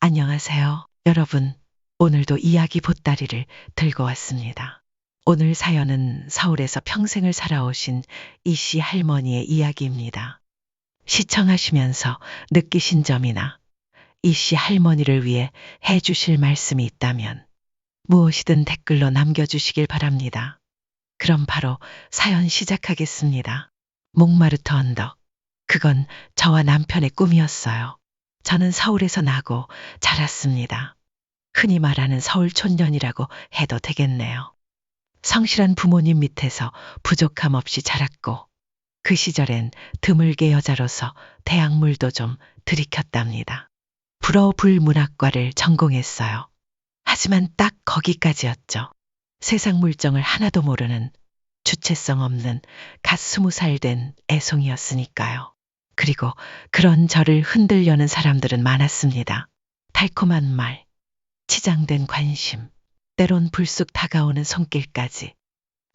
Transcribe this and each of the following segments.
안녕하세요. 여러분, 오늘도 이야기 보따리를 들고 왔습니다. 오늘 사연은 서울에서 평생을 살아오신 이씨 할머니의 이야기입니다. 시청하시면서 느끼신 점이나 이씨 할머니를 위해 해주실 말씀이 있다면 무엇이든 댓글로 남겨주시길 바랍니다. 그럼 바로 사연 시작하겠습니다. 몽마르트 언덕. 그건 저와 남편의 꿈이었어요. 저는 서울에서 나고 자랐습니다. 흔히 말하는 서울 촌년이라고 해도 되겠네요. 성실한 부모님 밑에서 부족함 없이 자랐고 그 시절엔 드물게 여자로서 대학물도 좀 들이켰답니다. 불어불문학과를 전공했어요. 하지만 딱 거기까지였죠. 세상 물정을 하나도 모르는 주체성 없는 갓 20살 된 애송이였으니까요. 그리고 그런 저를 흔들려는 사람들은 많았습니다. 달콤한 말, 치장된 관심, 때론 불쑥 다가오는 손길까지.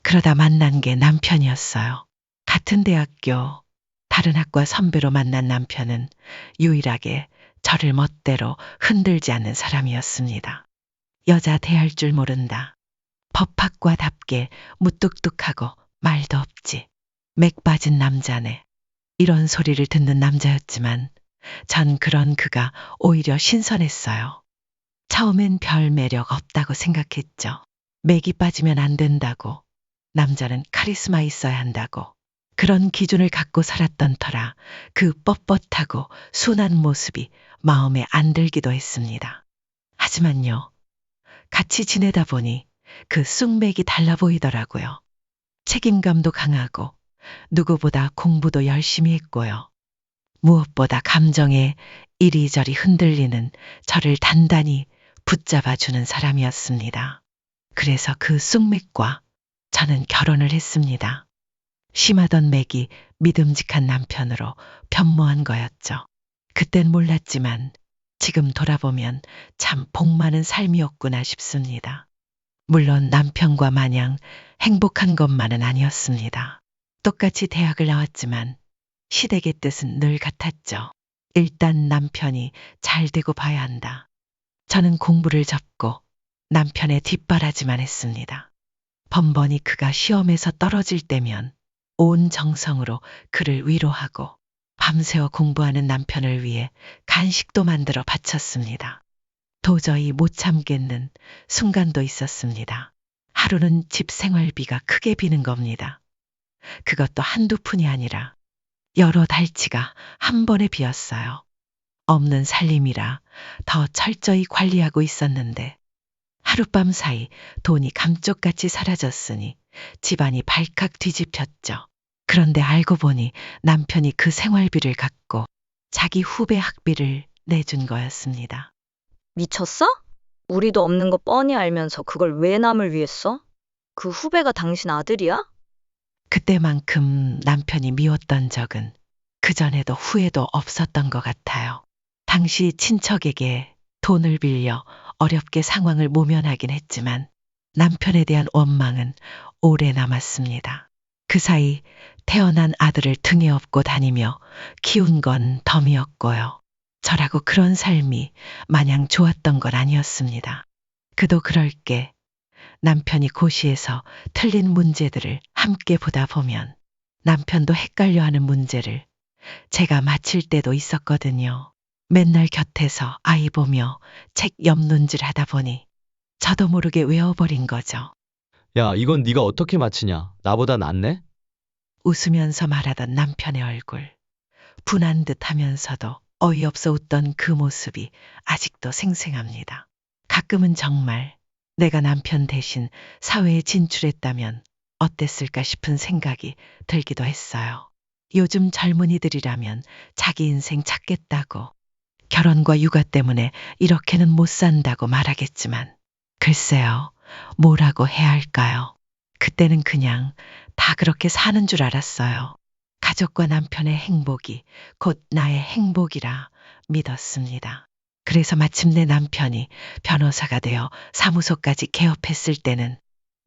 그러다 만난 게 남편이었어요. 같은 대학교, 다른 학과 선배로 만난 남편은 유일하게 저를 멋대로 흔들지 않는 사람이었습니다. 여자 대할 줄 모른다. 법학과답게 무뚝뚝하고 말도 없지. 맥 빠진 남자네. 이런 소리를 듣는 남자였지만 전 그런 그가 오히려 신선했어요. 처음엔 별 매력 없다고 생각했죠. 맥이 빠지면 안 된다고, 남자는 카리스마 있어야 한다고, 그런 기준을 갖고 살았던 터라 그 뻣뻣하고 순한 모습이 마음에 안 들기도 했습니다. 하지만요, 같이 지내다 보니 그 쑥맥이 달라 보이더라고요. 책임감도 강하고 누구보다 공부도 열심히 했고요. 무엇보다 감정에 이리저리 흔들리는 저를 단단히 붙잡아주는 사람이었습니다. 그래서 그 쑥맥과 저는 결혼을 했습니다. 심하던 맥이 믿음직한 남편으로 변모한 거였죠. 그땐 몰랐지만 지금 돌아보면 참 복 많은 삶이었구나 싶습니다. 물론 남편과 마냥 행복한 것만은 아니었습니다. 똑같이 대학을 나왔지만 시댁의 뜻은 늘 같았죠. 일단 남편이 잘 되고 봐야 한다. 저는 공부를 접고 남편의 뒷바라지만 했습니다. 번번이 그가 시험에서 떨어질 때면 온 정성으로 그를 위로하고 밤새워 공부하는 남편을 위해 간식도 만들어 바쳤습니다. 도저히 못 참겠는 순간도 있었습니다. 하루는 집 생활비가 크게 비는 겁니다. 그것도 한두 푼이 아니라 여러 달치가 한 번에 비었어요. 없는 살림이라 더 철저히 관리하고 있었는데 하룻밤 사이 돈이 감쪽같이 사라졌으니 집안이 발칵 뒤집혔죠. 그런데 알고 보니 남편이 그 생활비를 갖고 자기 후배 학비를 내준 거였습니다. 미쳤어? 우리도 없는 거 뻔히 알면서 그걸 왜 남을 위해 써? 그 후배가 당신 아들이야? 그때만큼 남편이 미웠던 적은 그전에도 후에도 없었던 것 같아요. 당시 친척에게 돈을 빌려 어렵게 상황을 모면하긴 했지만 남편에 대한 원망은 오래 남았습니다. 그 사이 태어난 아들을 등에 업고 다니며 키운 건 덤이었고요. 저라고 그런 삶이 마냥 좋았던 건 아니었습니다. 그도 그럴 게 남편이 고시에서 틀린 문제들을 함께 보다 보면 남편도 헷갈려하는 문제를 제가 맞힐 때도 있었거든요. 맨날 곁에서 아이 보며 책 엽눈질 하다 보니 저도 모르게 외워버린 거죠. 야, 이건 네가 어떻게 맞히냐? 나보다 낫네? 웃으면서 말하던 남편의 얼굴. 분한 듯 하면서도 어이없어 웃던 그 모습이 아직도 생생합니다. 가끔은 정말 내가 남편 대신 사회에 진출했다면 어땠을까 싶은 생각이 들기도 했어요. 요즘 젊은이들이라면 자기 인생 찾겠다고 결혼과 육아 때문에 이렇게는 못 산다고 말하겠지만 글쎄요, 뭐라고 해야 할까요? 그때는 그냥 다 그렇게 사는 줄 알았어요. 가족과 남편의 행복이 곧 나의 행복이라 믿었습니다. 그래서 마침내 남편이 변호사가 되어 사무소까지 개업했을 때는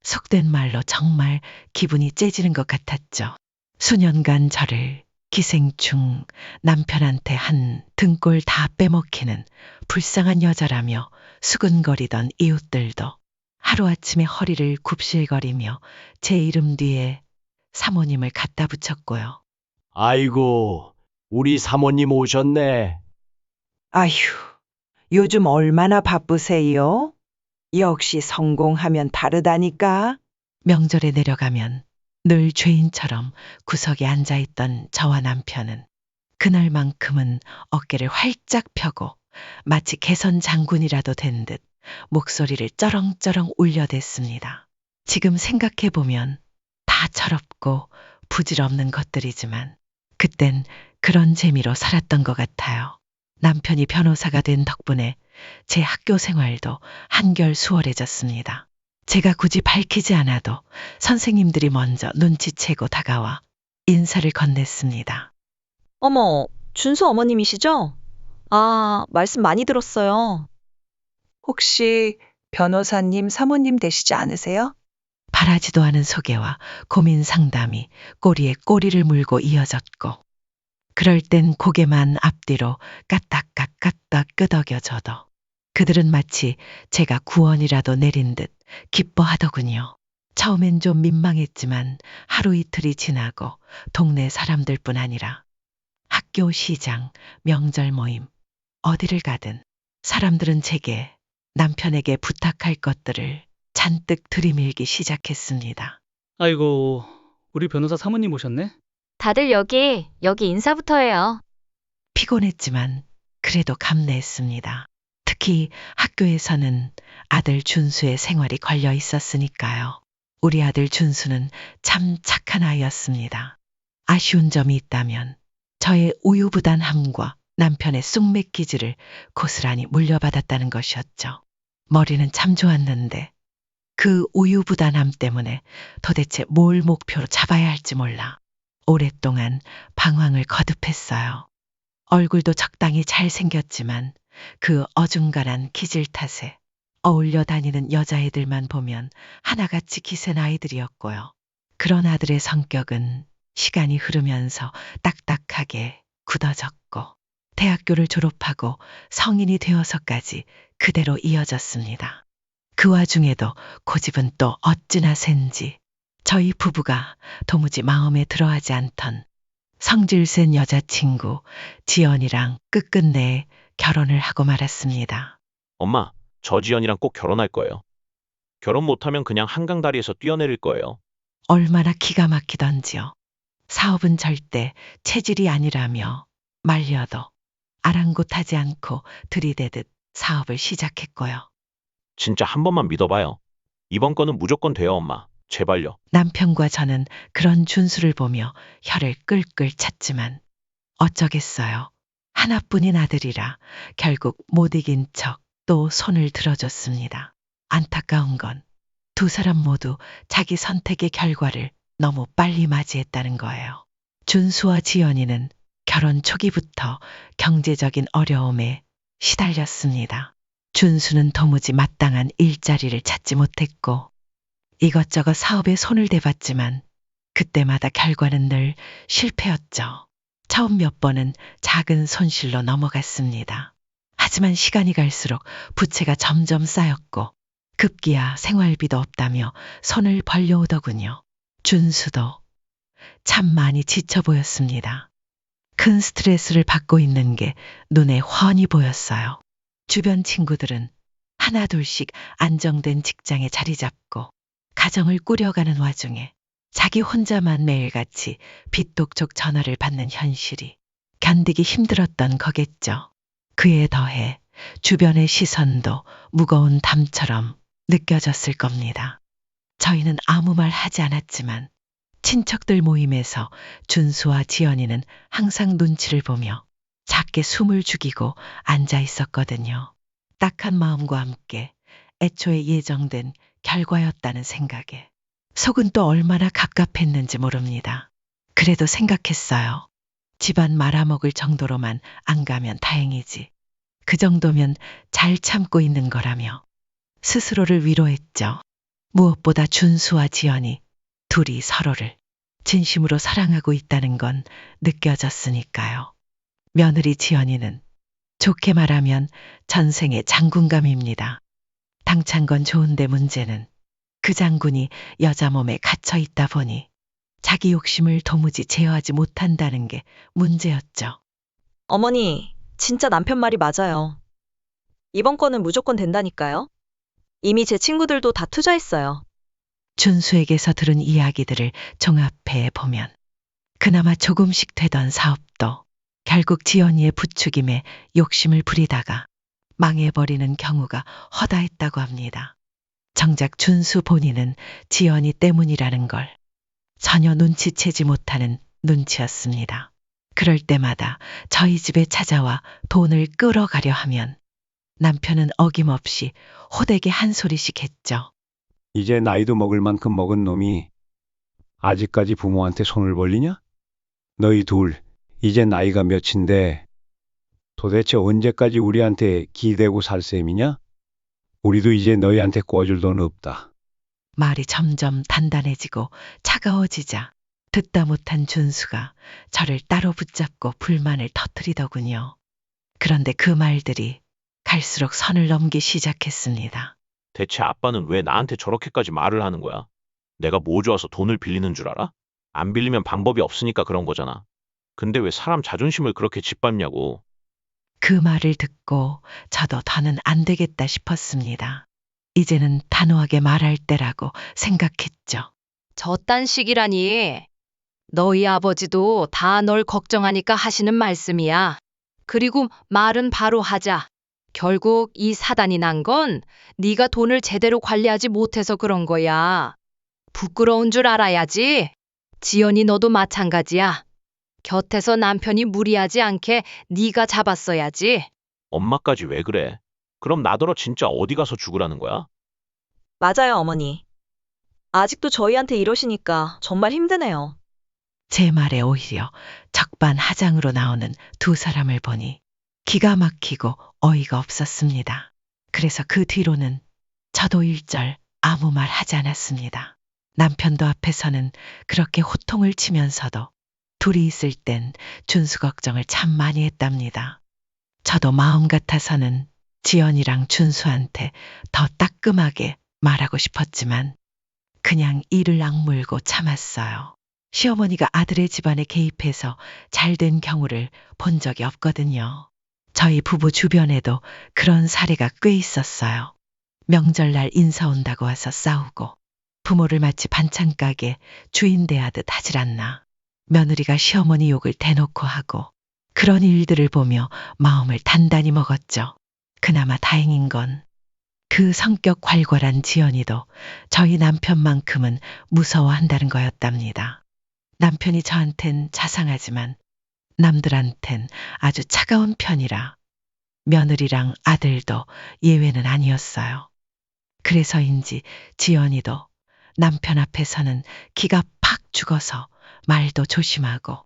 속된 말로 정말 기분이 째지는 것 같았죠. 수년간 저를 기생충, 남편한테 한 등골 다 빼먹히는 불쌍한 여자라며 수근거리던 이웃들도 하루아침에 허리를 굽실거리며 제 이름 뒤에 사모님을 갖다 붙였고요. 아이고, 우리 사모님 오셨네. 아휴, 요즘 얼마나 바쁘세요? 역시 성공하면 다르다니까. 명절에 내려가면 늘 죄인처럼 구석에 앉아있던 저와 남편은 그날만큼은 어깨를 활짝 펴고 마치 개선 장군이라도 된 듯 목소리를 쩌렁쩌렁 울려댔습니다. 지금 생각해보면 다 철없고 부질없는 것들이지만 그땐 그런 재미로 살았던 것 같아요. 남편이 변호사가 된 덕분에 제 학교 생활도 한결 수월해졌습니다. 제가 굳이 밝히지 않아도 선생님들이 먼저 눈치채고 다가와 인사를 건넸습니다. 어머, 준수 어머님이시죠? 아, 말씀 많이 들었어요. 혹시 변호사님, 사모님 되시지 않으세요? 바라지도 않은 소개와 고민 상담이 꼬리에 꼬리를 물고 이어졌고 그럴 땐 고개만 앞뒤로 까딱까딱 끄덕여져도 그들은 마치 제가 구원이라도 내린 듯 기뻐하더군요. 처음엔 좀 민망했지만 하루 이틀이 지나고 동네 사람들뿐 아니라 학교 시장, 명절 모임, 어디를 가든 사람들은 제게 남편에게 부탁할 것들을 잔뜩 들이밀기 시작했습니다. 아이고, 우리 변호사 사모님 오셨네? 다들 여기 인사부터 해요. 피곤했지만 그래도 감내했습니다. 특히 학교에서는 아들 준수의 생활이 걸려 있었으니까요. 우리 아들 준수는 참 착한 아이였습니다. 아쉬운 점이 있다면 저의 우유부단함과 남편의 쑥맥기질을 고스란히 물려받았다는 것이었죠. 머리는 참 좋았는데 그 우유부단함 때문에 도대체 뭘 목표로 잡아야 할지 몰라 오랫동안 방황을 거듭했어요. 얼굴도 적당히 잘생겼지만 그 어중간한 기질 탓에 어울려 다니는 여자애들만 보면 하나같이 기센 아이들이었고요. 그런 아들의 성격은 시간이 흐르면서 딱딱하게 굳어졌고 대학교를 졸업하고 성인이 되어서까지 그대로 이어졌습니다. 그 와중에도 고집은 또 어찌나 센지 저희 부부가 도무지 마음에 들어하지 않던 성질센 여자친구 지연이랑 끝끝내 결혼을 하고 말았습니다. 엄마, 저 지연이랑 꼭 결혼할 거예요. 결혼 못하면 그냥 한강다리에서 뛰어내릴 거예요. 얼마나 기가 막히던지요. 사업은 절대 체질이 아니라며 말려도 아랑곳하지 않고 들이대듯 사업을 시작했고요. 진짜 한 번만 믿어봐요. 이번 거는 무조건 돼요, 엄마. 제발요. 남편과 저는 그런 준수를 보며 혀를 끌끌 찼지만 어쩌겠어요. 하나뿐인 아들이라 결국 못 이긴 척 또 손을 들어줬습니다. 안타까운 건 두 사람 모두 자기 선택의 결과를 너무 빨리 맞이했다는 거예요. 준수와 지연이는 결혼 초기부터 경제적인 어려움에 시달렸습니다. 준수는 도무지 마땅한 일자리를 찾지 못했고 이것저것 사업에 손을 대봤지만 그때마다 결과는 늘 실패였죠. 처음 몇 번은 작은 손실로 넘어갔습니다. 하지만 시간이 갈수록 부채가 점점 쌓였고 급기야 생활비도 없다며 손을 벌려오더군요. 준수도 참 많이 지쳐 보였습니다. 큰 스트레스를 받고 있는 게 눈에 훤히 보였어요. 주변 친구들은 하나둘씩 안정된 직장에 자리 잡고 가정을 꾸려가는 와중에 자기 혼자만 매일같이 빚독촉 전화를 받는 현실이 견디기 힘들었던 거겠죠. 그에 더해 주변의 시선도 무거운 담처럼 느껴졌을 겁니다. 저희는 아무 말 하지 않았지만 친척들 모임에서 준수와 지연이는 항상 눈치를 보며 작게 숨을 죽이고 앉아 있었거든요. 딱한 마음과 함께 애초에 예정된 결과였다는 생각에 속은 또 얼마나 갑갑했는지 모릅니다. 그래도 생각했어요. 집안 말아먹을 정도로만 안 가면 다행이지. 그 정도면 잘 참고 있는 거라며 스스로를 위로했죠. 무엇보다 준수와 지연이 둘이 서로를 진심으로 사랑하고 있다는 건 느껴졌으니까요. 며느리 지연이는 좋게 말하면 전생의 장군감입니다. 당찬 건 좋은데 문제는 그 장군이 여자 몸에 갇혀 있다 보니 자기 욕심을 도무지 제어하지 못한다는 게 문제였죠. 어머니, 진짜 남편 말이 맞아요. 이번 건은 무조건 된다니까요. 이미 제 친구들도 다 투자했어요. 준수에게서 들은 이야기들을 종합해 보면 그나마 조금씩 되던 사업도 결국 지연이의 부추김에 욕심을 부리다가 망해버리는 경우가 허다했다고 합니다. 정작 준수 본인은 지연이 때문이라는 걸 전혀 눈치채지 못하는 눈치였습니다. 그럴 때마다 저희 집에 찾아와 돈을 끌어가려 하면 남편은 어김없이 호되게 한 소리씩 했죠. 이제 나이도 먹을 만큼 먹은 놈이 아직까지 부모한테 손을 벌리냐? 너희 둘, 이제 나이가 몇인데 도대체 언제까지 우리한테 기대고 살 셈이냐? 우리도 이제 너희한테 꿔줄 돈 없다. 말이 점점 단단해지고 차가워지자 듣다 못한 준수가 저를 따로 붙잡고 불만을 터뜨리더군요. 그런데 그 말들이 갈수록 선을 넘기 시작했습니다. 대체 아빠는 왜 나한테 저렇게까지 말을 하는 거야? 내가 뭐 좋아서 돈을 빌리는 줄 알아? 안 빌리면 방법이 없으니까 그런 거잖아. 근데 왜 사람 자존심을 그렇게 짓밟냐고. 그 말을 듣고 저도 더는 안 되겠다 싶었습니다. 이제는 단호하게 말할 때라고 생각했죠. 저딴 식이라니. 너희 아버지도 다 널 걱정하니까 하시는 말씀이야. 그리고 말은 바로 하자. 결국 이 사단이 난 건 네가 돈을 제대로 관리하지 못해서 그런 거야. 부끄러운 줄 알아야지. 지연이 너도 마찬가지야. 곁에서 남편이 무리하지 않게 네가 잡았어야지. 엄마까지 왜 그래? 그럼 나더러 진짜 어디 가서 죽으라는 거야? 맞아요, 어머니. 아직도 저희한테 이러시니까 정말 힘드네요. 제 말에 오히려 적반하장으로 나오는 두 사람을 보니 기가 막히고 어이가 없었습니다. 그래서 그 뒤로는 저도 일절 아무 말 하지 않았습니다. 남편도 앞에서는 그렇게 호통을 치면서도 둘이 있을 땐 준수 걱정을 참 많이 했답니다. 저도 마음 같아서는 지연이랑 준수한테 더 따끔하게 말하고 싶었지만 그냥 이를 악물고 참았어요. 시어머니가 아들의 집안에 개입해서 잘된 경우를 본 적이 없거든요. 저희 부부 주변에도 그런 사례가 꽤 있었어요. 명절날 인사 온다고 와서 싸우고 부모를 마치 반찬가게 주인 대하듯 하질 않나. 며느리가 시어머니 욕을 대놓고 하고 그런 일들을 보며 마음을 단단히 먹었죠. 그나마 다행인 건 그 성격 괄괄한 지연이도 저희 남편만큼은 무서워한다는 거였답니다. 남편이 저한텐 자상하지만 남들한텐 아주 차가운 편이라 며느리랑 아들도 예외는 아니었어요. 그래서인지 지연이도 남편 앞에서는 기가 팍 죽어서 말도 조심하고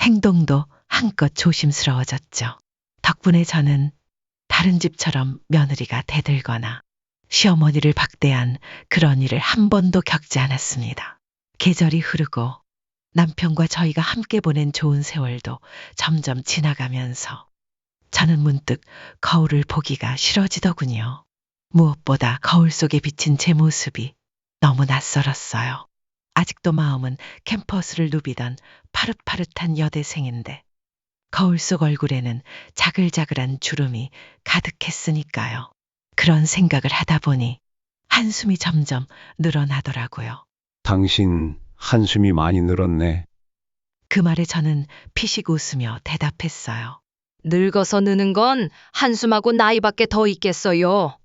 행동도 한껏 조심스러워졌죠. 덕분에 저는 다른 집처럼 며느리가 대들거나 시어머니를 박대한 그런 일을 한 번도 겪지 않았습니다. 계절이 흐르고 남편과 저희가 함께 보낸 좋은 세월도 점점 지나가면서 저는 문득 거울을 보기가 싫어지더군요. 무엇보다 거울 속에 비친 제 모습이 너무 낯설었어요. 아직도 마음은 캠퍼스를 누비던 파릇파릇한 여대생인데 거울 속 얼굴에는 자글자글한 주름이 가득했으니까요. 그런 생각을 하다 보니 한숨이 점점 늘어나더라고요. 당신 한숨이 많이 늘었네. 그 말에 저는 피식 웃으며 대답했어요. 늙어서 느는 건 한숨하고 나이밖에 더 있겠어요.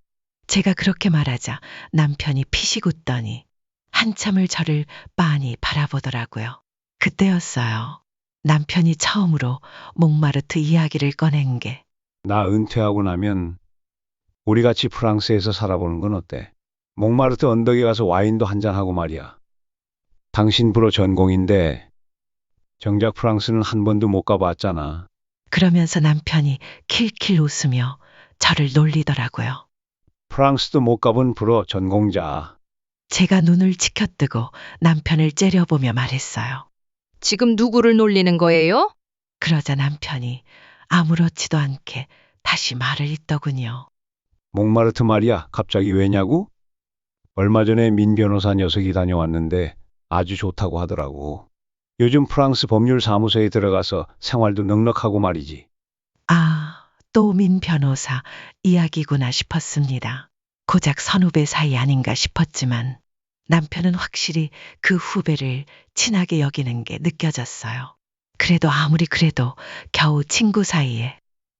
제가 그렇게 말하자 남편이 피식 웃더니 한참을 저를 빤히 바라보더라고요. 그때였어요. 남편이 처음으로 몽마르트 이야기를 꺼낸 게 나 은퇴하고 나면 우리 같이 프랑스에서 살아보는 건 어때? 몽마르트 언덕에 가서 와인도 한잔하고 말이야. 당신 불어 전공인데 정작 프랑스는 한 번도 못 가봤잖아. 그러면서 남편이 킬킬 웃으며 저를 놀리더라고요. 프랑스도 못 가본 불어 전공자. 제가 눈을 치켜뜨고 남편을 째려보며 말했어요. 지금 누구를 놀리는 거예요? 그러자 남편이 아무렇지도 않게 다시 말을 잇더군요. 몽마르트 말이야. 갑자기 왜냐고? 얼마 전에 민 변호사 녀석이 다녀왔는데 아주 좋다고 하더라고. 요즘 프랑스 법률 사무소에 들어가서 생활도 넉넉하고 말이지. 아, 또 민 변호사 이야기구나 싶었습니다. 고작 선후배 사이 아닌가 싶었지만 남편은 확실히 그 후배를 친하게 여기는 게 느껴졌어요. 그래도 아무리 그래도 겨우 친구 사이에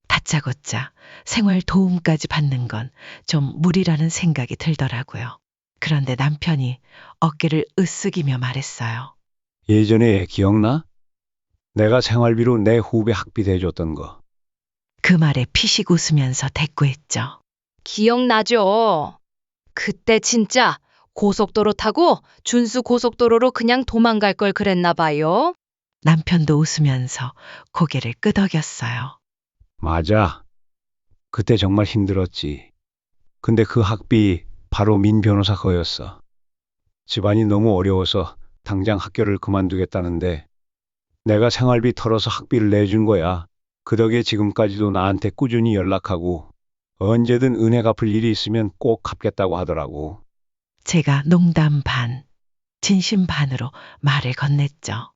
다짜고짜 생활 도움까지 받는 건 좀 무리라는 생각이 들더라고요. 그런데 남편이 어깨를 으쓱이며 말했어요. 예전에 기억나? 내가 생활비로 내 후배 학비 대줬던 거. 그 말에 피식 웃으면서 대꾸했죠. 기억나죠? 그때 진짜 고속도로 타고 준수 고속도로로 그냥 도망갈 걸 그랬나 봐요. 남편도 웃으면서 고개를 끄덕였어요. 맞아. 그때 정말 힘들었지. 근데 그 학비 바로 민 변호사 거였어. 집안이 너무 어려워서 당장 학교를 그만두겠다는데 내가 생활비 털어서 학비를 내준 거야. 그 덕에 지금까지도 나한테 꾸준히 연락하고 언제든 은혜 갚을 일이 있으면 꼭 갚겠다고 하더라고. 제가 농담 반, 진심 반으로 말을 건넸죠.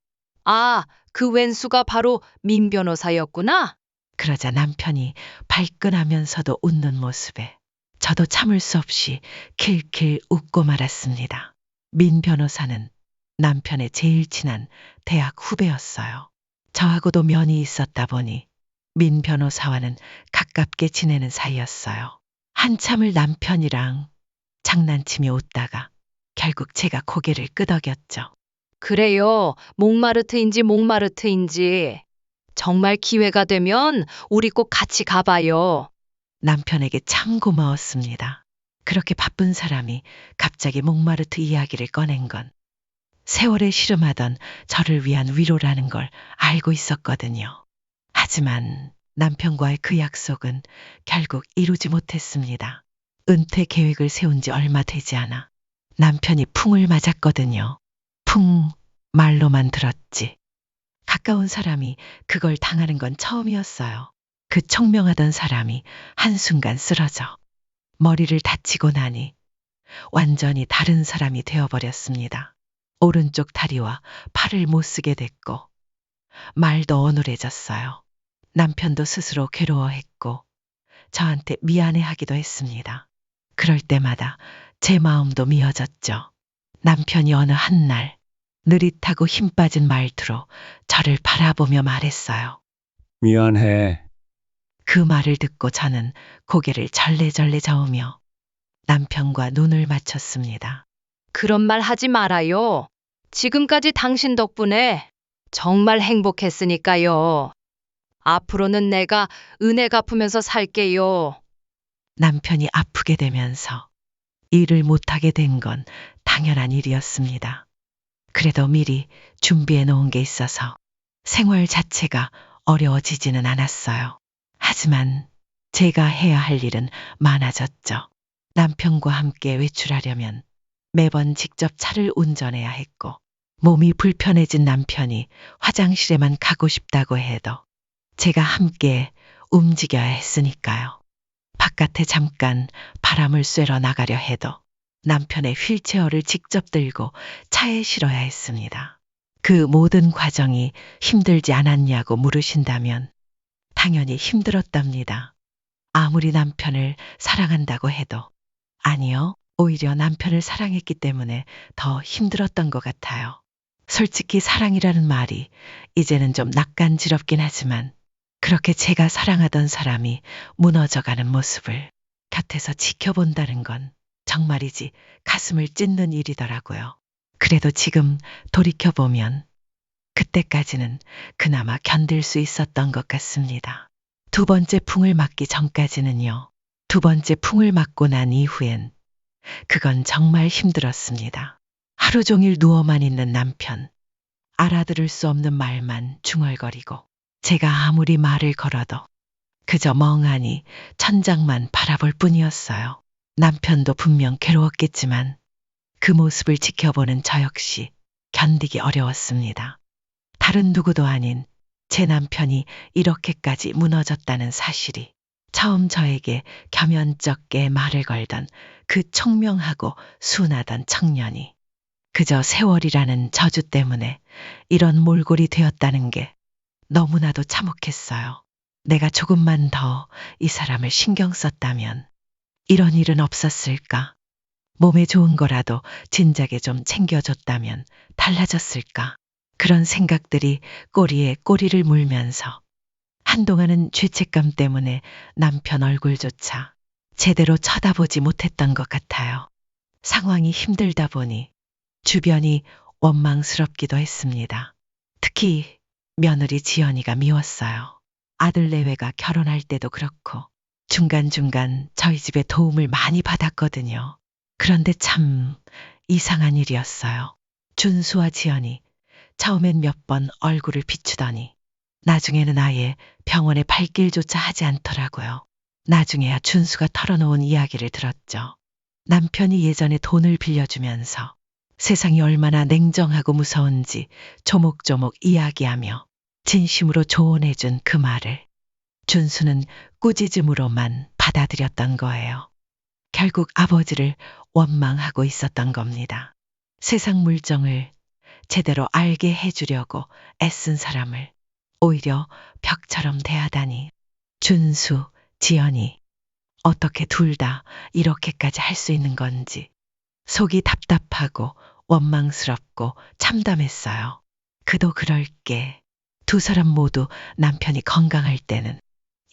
아, 그 왼수가 바로 민 변호사였구나. 그러자 남편이 발끈하면서도 웃는 모습에 저도 참을 수 없이 킬킬 웃고 말았습니다. 민 변호사는 남편의 제일 친한 대학 후배였어요. 저하고도 면이 있었다 보니 민 변호사와는 가깝게 지내는 사이였어요. 한참을 남편이랑 장난치며 웃다가 결국 제가 고개를 끄덕였죠. 그래요. 몽마르트인지. 정말 기회가 되면 우리 꼭 같이 가봐요. 남편에게 참 고마웠습니다. 그렇게 바쁜 사람이 갑자기 몽마르트 이야기를 꺼낸 건 세월에 씨름하던 저를 위한 위로라는 걸 알고 있었거든요. 하지만 남편과의 그 약속은 결국 이루지 못했습니다. 은퇴 계획을 세운 지 얼마 되지 않아 남편이 풍을 맞았거든요. 풍, 말로만 들었지. 가까운 사람이 그걸 당하는 건 처음이었어요. 그 청명하던 사람이 한순간 쓰러져 머리를 다치고 나니 완전히 다른 사람이 되어버렸습니다. 오른쪽 다리와 팔을 못 쓰게 됐고 말도 어눌해졌어요. 남편도 스스로 괴로워했고 저한테 미안해하기도 했습니다. 그럴 때마다 제 마음도 미어졌죠. 남편이 어느 한날 느릿하고 힘 빠진 말투로 저를 바라보며 말했어요. 미안해. 그 말을 듣고 저는 고개를 절레절레 저으며 남편과 눈을 맞췄습니다. 그런 말 하지 말아요. 지금까지 당신 덕분에 정말 행복했으니까요. 앞으로는 내가 은혜 갚으면서 살게요. 남편이 아프게 되면서 일을 못하게 된 건 당연한 일이었습니다. 그래도 미리 준비해 놓은 게 있어서 생활 자체가 어려워지지는 않았어요. 하지만 제가 해야 할 일은 많아졌죠. 남편과 함께 외출하려면 매번 직접 차를 운전해야 했고 몸이 불편해진 남편이 화장실에만 가고 싶다고 해도 제가 함께 움직여야 했으니까요. 바깥에 잠깐 바람을 쐬러 나가려 해도 남편의 휠체어를 직접 들고 차에 실어야 했습니다. 그 모든 과정이 힘들지 않았냐고 물으신다면 당연히 힘들었답니다. 아무리 남편을 사랑한다고 해도 아니요, 오히려 남편을 사랑했기 때문에 더 힘들었던 것 같아요. 솔직히 사랑이라는 말이 이제는 좀 낯간지럽긴 하지만 그렇게 제가 사랑하던 사람이 무너져가는 모습을 곁에서 지켜본다는 건 정말이지 가슴을 찢는 일이더라고요. 그래도 지금 돌이켜보면 그때까지는 그나마 견딜 수 있었던 것 같습니다. 두 번째 풍을 맞기 전까지는요. 두 번째 풍을 맞고 난 이후엔 그건 정말 힘들었습니다. 하루 종일 누워만 있는 남편, 알아들을 수 없는 말만 중얼거리고 제가 아무리 말을 걸어도 그저 멍하니 천장만 바라볼 뿐이었어요. 남편도 분명 괴로웠겠지만 그 모습을 지켜보는 저 역시 견디기 어려웠습니다. 다른 누구도 아닌 제 남편이 이렇게까지 무너졌다는 사실이 처음 저에게 겸연쩍게 말을 걸던 그 총명하고 순하던 청년이 그저 세월이라는 저주 때문에 이런 몰골이 되었다는 게 너무나도 참혹했어요. 내가 조금만 더 이 사람을 신경 썼다면 이런 일은 없었을까? 몸에 좋은 거라도 진작에 좀 챙겨줬다면 달라졌을까? 그런 생각들이 꼬리에 꼬리를 물면서 한동안은 죄책감 때문에 남편 얼굴조차 제대로 쳐다보지 못했던 것 같아요. 상황이 힘들다 보니 주변이 원망스럽기도 했습니다. 특히 며느리 지연이가 미웠어요. 아들 내외가 결혼할 때도 그렇고 중간중간 저희 집에 도움을 많이 받았거든요. 그런데 참 이상한 일이었어요. 준수와 지연이 처음엔 몇 번 얼굴을 비추더니 나중에는 아예 병원에 발길조차 하지 않더라고요. 나중에야 준수가 털어놓은 이야기를 들었죠. 남편이 예전에 돈을 빌려주면서 세상이 얼마나 냉정하고 무서운지 조목조목 이야기하며 진심으로 조언해준 그 말을 준수는 꾸짖음으로만 받아들였던 거예요. 결국 아버지를 원망하고 있었던 겁니다. 세상 물정을 제대로 알게 해주려고 애쓴 사람을 오히려 벽처럼 대하다니. 준수, 지연이 어떻게 둘 다 이렇게까지 할 수 있는 건지 속이 답답하고 원망스럽고 참담했어요. 그도 그럴 게 두 사람 모두 남편이 건강할 때는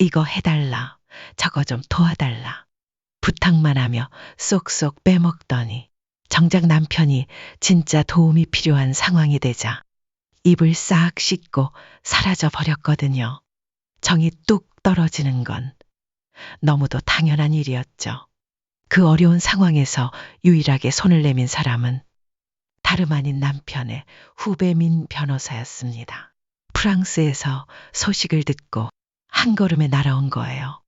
이거 해달라, 저거 좀 도와달라 부탁만 하며 쏙쏙 빼먹더니 정작 남편이 진짜 도움이 필요한 상황이 되자 입을 싹 씻고 사라져 버렸거든요. 정이 뚝 떨어지는 건 너무도 당연한 일이었죠. 그 어려운 상황에서 유일하게 손을 내민 사람은 다름 아닌 남편의 후배 민 변호사였습니다. 프랑스에서 소식을 듣고 한 걸음에 날아온 거예요.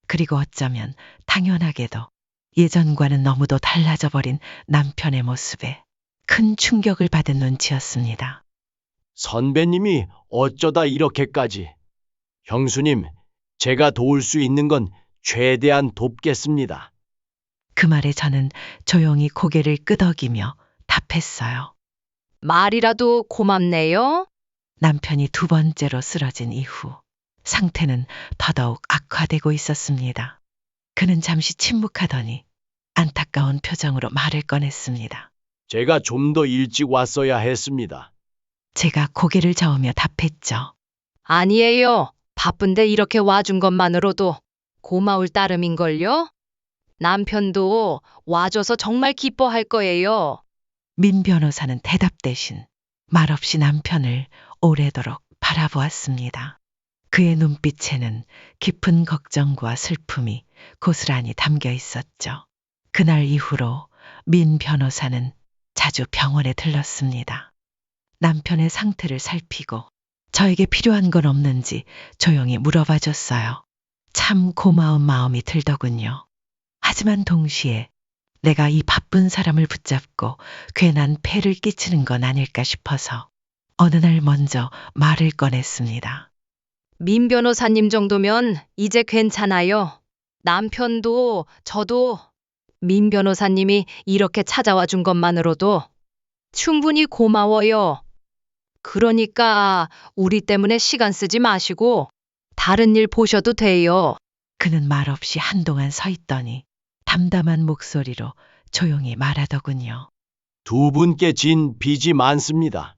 그리고 어쩌면 당연하게도 예전과는 너무도 달라져 버린 남편의 모습에 큰 충격을 받은 눈치였습니다. 선배님이 어쩌다 이렇게까지. 형수님, 제가 도울 수 있는 건 최대한 돕겠습니다. 그 말에 저는 조용히 고개를 끄덕이며 답했어요. 말이라도 고맙네요. 남편이 두 번째로 쓰러진 이후 상태는 더더욱 악화되고 있었습니다. 그는 잠시 침묵하더니 안타까운 표정으로 말을 꺼냈습니다. 제가 좀 더 일찍 왔어야 했습니다. 제가 고개를 저으며 답했죠. 아니에요. 바쁜데 이렇게 와준 것만으로도 고마울 따름인걸요? 남편도 와줘서 정말 기뻐할 거예요. 민 변호사는 대답 대신 말없이 남편을 오래도록 바라보았습니다. 그의 눈빛에는 깊은 걱정과 슬픔이 고스란히 담겨 있었죠. 그날 이후로 민 변호사는 자주 병원에 들렀습니다. 남편의 상태를 살피고 저에게 필요한 건 없는지 조용히 물어봐 줬어요. 참 고마운 마음이 들더군요. 하지만 동시에 내가 이 바쁜 사람을 붙잡고 괜한 폐를 끼치는 건 아닐까 싶어서 어느 날 먼저 말을 꺼냈습니다. 민 변호사님 정도면 이제 괜찮아요. 남편도 저도 민 변호사님이 이렇게 찾아와 준 것만으로도 충분히 고마워요. 그러니까 우리 때문에 시간 쓰지 마시고 다른 일 보셔도 돼요. 그는 말없이 한동안 서 있더니 담담한 목소리로 조용히 말하더군요. 두 분께 진 빚이 많습니다.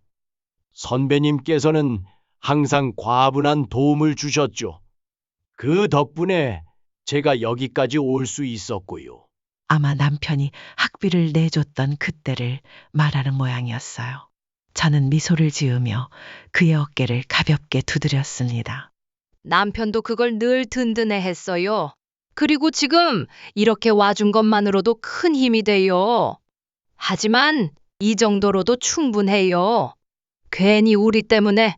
선배님께서는 항상 과분한 도움을 주셨죠. 그 덕분에 제가 여기까지 올 수 있었고요. 아마 남편이 학비를 내줬던 그때를 말하는 모양이었어요. 저는 미소를 지으며 그의 어깨를 가볍게 두드렸습니다. 남편도 그걸 늘 든든해 했어요. 그리고 지금 이렇게 와준 것만으로도 큰 힘이 돼요. 하지만 이 정도로도 충분해요. 괜히 우리 때문에.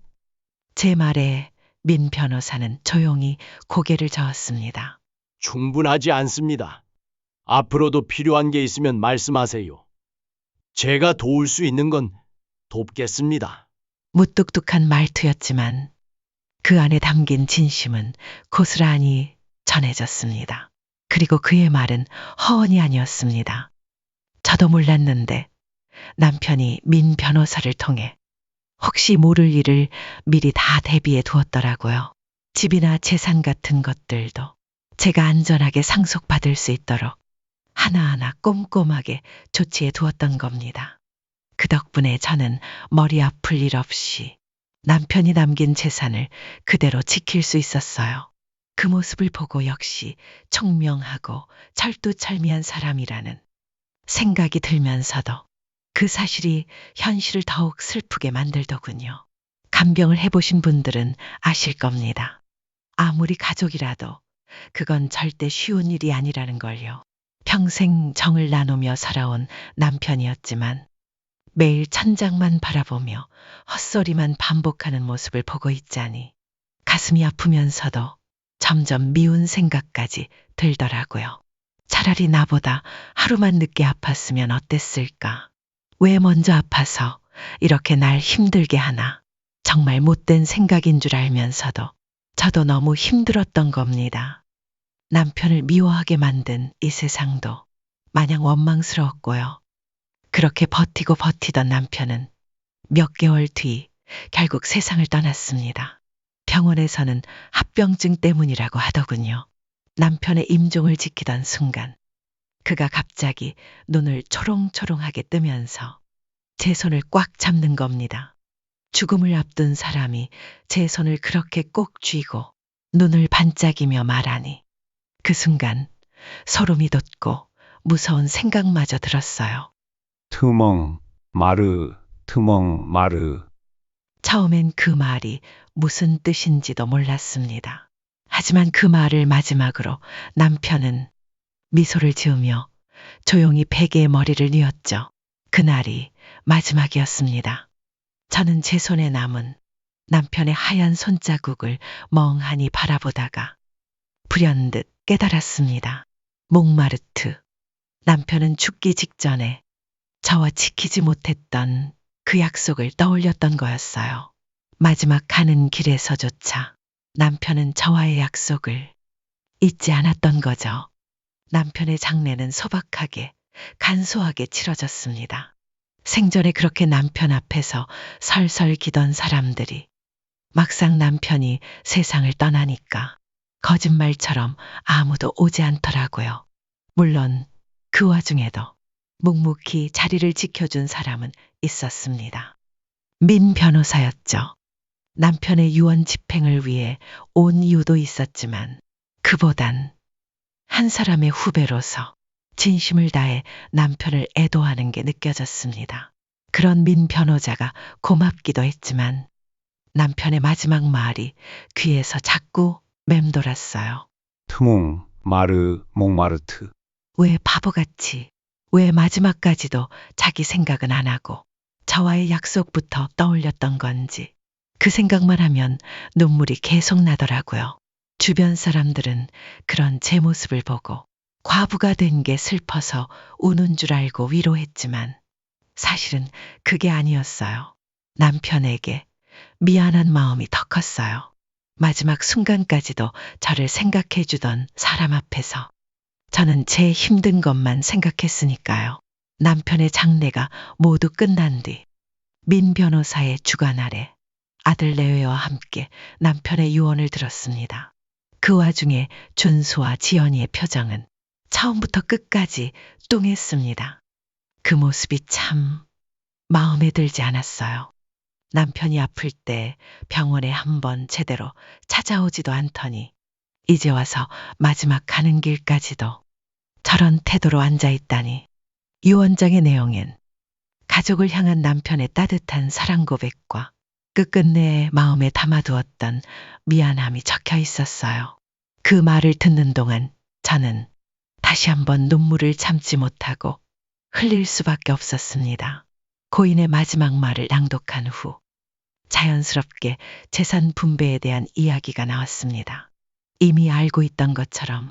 제 말에 민 변호사는 조용히 고개를 저었습니다. 충분하지 않습니다. 앞으로도 필요한 게 있으면 말씀하세요. 제가 도울 수 있는 건 돕겠습니다. 무뚝뚝한 말투였지만 그 안에 담긴 진심은 고스란히 전해졌습니다. 그리고 그의 말은 허언이 아니었습니다. 저도 몰랐는데 남편이 민 변호사를 통해 혹시 모를 일을 미리 다 대비해 두었더라고요. 집이나 재산 같은 것들도 제가 안전하게 상속받을 수 있도록 하나하나 꼼꼼하게 조치해 두었던 겁니다. 그 덕분에 저는 머리 아플 일 없이 남편이 남긴 재산을 그대로 지킬 수 있었어요. 그 모습을 보고 역시 총명하고 철두철미한 사람이라는 생각이 들면서도 그 사실이 현실을 더욱 슬프게 만들더군요. 간병을 해보신 분들은 아실 겁니다. 아무리 가족이라도 그건 절대 쉬운 일이 아니라는 걸요. 평생 정을 나누며 살아온 남편이었지만 매일 천장만 바라보며 헛소리만 반복하는 모습을 보고 있자니 가슴이 아프면서도 점점 미운 생각까지 들더라고요. 차라리 나보다 하루만 늦게 아팠으면 어땠을까? 왜 먼저 아파서 이렇게 날 힘들게 하나? 정말 못된 생각인 줄 알면서도 저도 너무 힘들었던 겁니다. 남편을 미워하게 만든 이 세상도 마냥 원망스러웠고요. 그렇게 버티고 버티던 남편은 몇 개월 뒤 결국 세상을 떠났습니다. 병원에서는 합병증 때문이라고 하더군요. 남편의 임종을 지키던 순간 그가 갑자기 눈을 초롱초롱하게 뜨면서 제 손을 꽉 잡는 겁니다. 죽음을 앞둔 사람이 제 손을 그렇게 꼭 쥐고 눈을 반짝이며 말하니 그 순간 소름이 돋고 무서운 생각마저 들었어요. 트멍 마르 트멍 마르. 처음엔 그 말이 무슨 뜻인지도 몰랐습니다. 하지만 그 말을 마지막으로 남편은 미소를 지으며 조용히 베개에 머리를 뉘었죠. 그날이 마지막이었습니다. 저는 제 손에 남은 남편의 하얀 손자국을 멍하니 바라보다가 불현듯 깨달았습니다. 몽마르트. 남편은 죽기 직전에 저와 지키지 못했던 그 약속을 떠올렸던 거였어요. 마지막 가는 길에서조차 남편은 저와의 약속을 잊지 않았던 거죠. 남편의 장례는 소박하게, 간소하게 치러졌습니다. 생전에 그렇게 남편 앞에서 설설 기던 사람들이 막상 남편이 세상을 떠나니까 거짓말처럼 아무도 오지 않더라고요. 물론 그 와중에도 묵묵히 자리를 지켜준 사람은 있었습니다. 민 변호사였죠. 남편의 유언 집행을 위해 온 이유도 있었지만 그보단 한 사람의 후배로서 진심을 다해 남편을 애도하는 게 느껴졌습니다. 그런 민 변호자가 고맙기도 했지만 남편의 마지막 말이 귀에서 자꾸 맴돌았어요. 트몽 마르 몽마르트. 왜 바보같이, 왜 마지막까지도 자기 생각은 안 하고 저와의 약속부터 떠올렸던 건지 그 생각만 하면 눈물이 계속 나더라고요. 주변 사람들은 그런 제 모습을 보고 과부가 된 게 슬퍼서 우는 줄 알고 위로했지만 사실은 그게 아니었어요. 남편에게 미안한 마음이 더 컸어요. 마지막 순간까지도 저를 생각해 주던 사람 앞에서 저는 제 힘든 것만 생각했으니까요. 남편의 장례가 모두 끝난 뒤 민 변호사의 주관 아래 아들 내외와 함께 남편의 유언을 들었습니다. 그 와중에 준수와 지연이의 표정은 처음부터 끝까지 뚱했습니다. 그 모습이 참 마음에 들지 않았어요. 남편이 아플 때 병원에 한번 제대로 찾아오지도 않더니 이제 와서 마지막 가는 길까지도 저런 태도로 앉아있다니. 유언장의 내용엔 가족을 향한 남편의 따뜻한 사랑 고백과 끝끝내 마음에 담아두었던 미안함이 적혀 있었어요. 그 말을 듣는 동안 저는 다시 한번 눈물을 참지 못하고 흘릴 수밖에 없었습니다. 고인의 마지막 말을 낭독한 후 자연스럽게 재산 분배에 대한 이야기가 나왔습니다. 이미 알고 있던 것처럼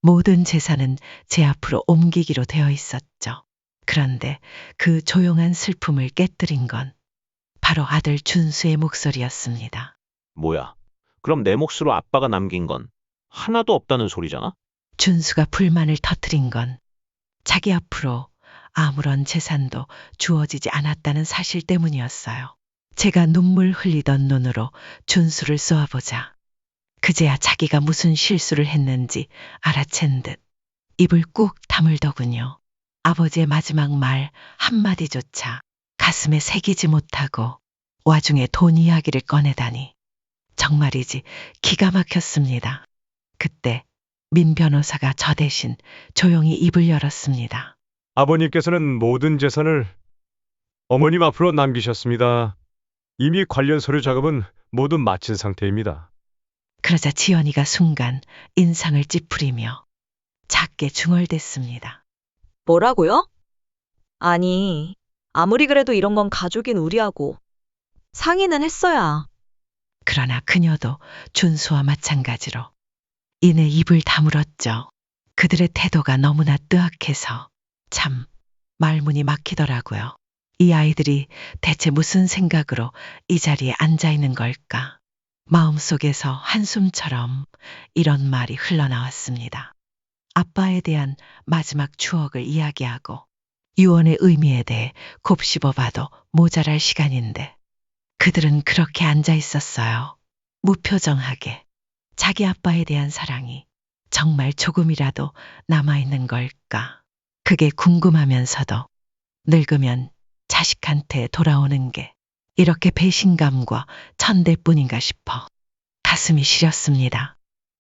모든 재산은 제 앞으로 옮기기로 되어 있었죠. 그런데 그 조용한 슬픔을 깨뜨린 건 바로 아들 준수의 목소리였습니다. 뭐야? 그럼 내 몫으로 아빠가 남긴 건 하나도 없다는 소리잖아? 준수가 불만을 터뜨린 건 자기 앞으로 아무런 재산도 주어지지 않았다는 사실 때문이었어요. 제가 눈물 흘리던 눈으로 준수를 쏘아보자 그제야 자기가 무슨 실수를 했는지 알아챈 듯 입을 꾹 다물더군요. 아버지의 마지막 말 한마디조차 가슴에 새기지 못하고 와중에 돈 이야기를 꺼내다니 정말이지 기가 막혔습니다. 그때 민 변호사가 저 대신 조용히 입을 열었습니다. 아버님께서는 모든 재산을 어머님 앞으로 남기셨습니다. 이미 관련 서류 작업은 모두 마친 상태입니다. 그러자 지연이가 순간 인상을 찌푸리며 작게 중얼댔습니다. 뭐라고요? 아니, 아무리 그래도 이런 건 가족인 우리하고 상의는 했어야. 그러나 그녀도 준수와 마찬가지로 이내 입을 다물었죠. 그들의 태도가 너무나 뜨악해서 참 말문이 막히더라고요. 이 아이들이 대체 무슨 생각으로 이 자리에 앉아 있는 걸까? 마음속에서 한숨처럼 이런 말이 흘러나왔습니다. 아빠에 대한 마지막 추억을 이야기하고 유언의 의미에 대해 곱씹어봐도 모자랄 시간인데 그들은 그렇게 앉아 있었어요. 무표정하게 자기 아빠에 대한 사랑이 정말 조금이라도 남아있는 걸까? 그게 궁금하면서도 늙으면 자식한테 돌아오는 게 이렇게 배신감과 천대뿐인가 싶어 가슴이 시렸습니다.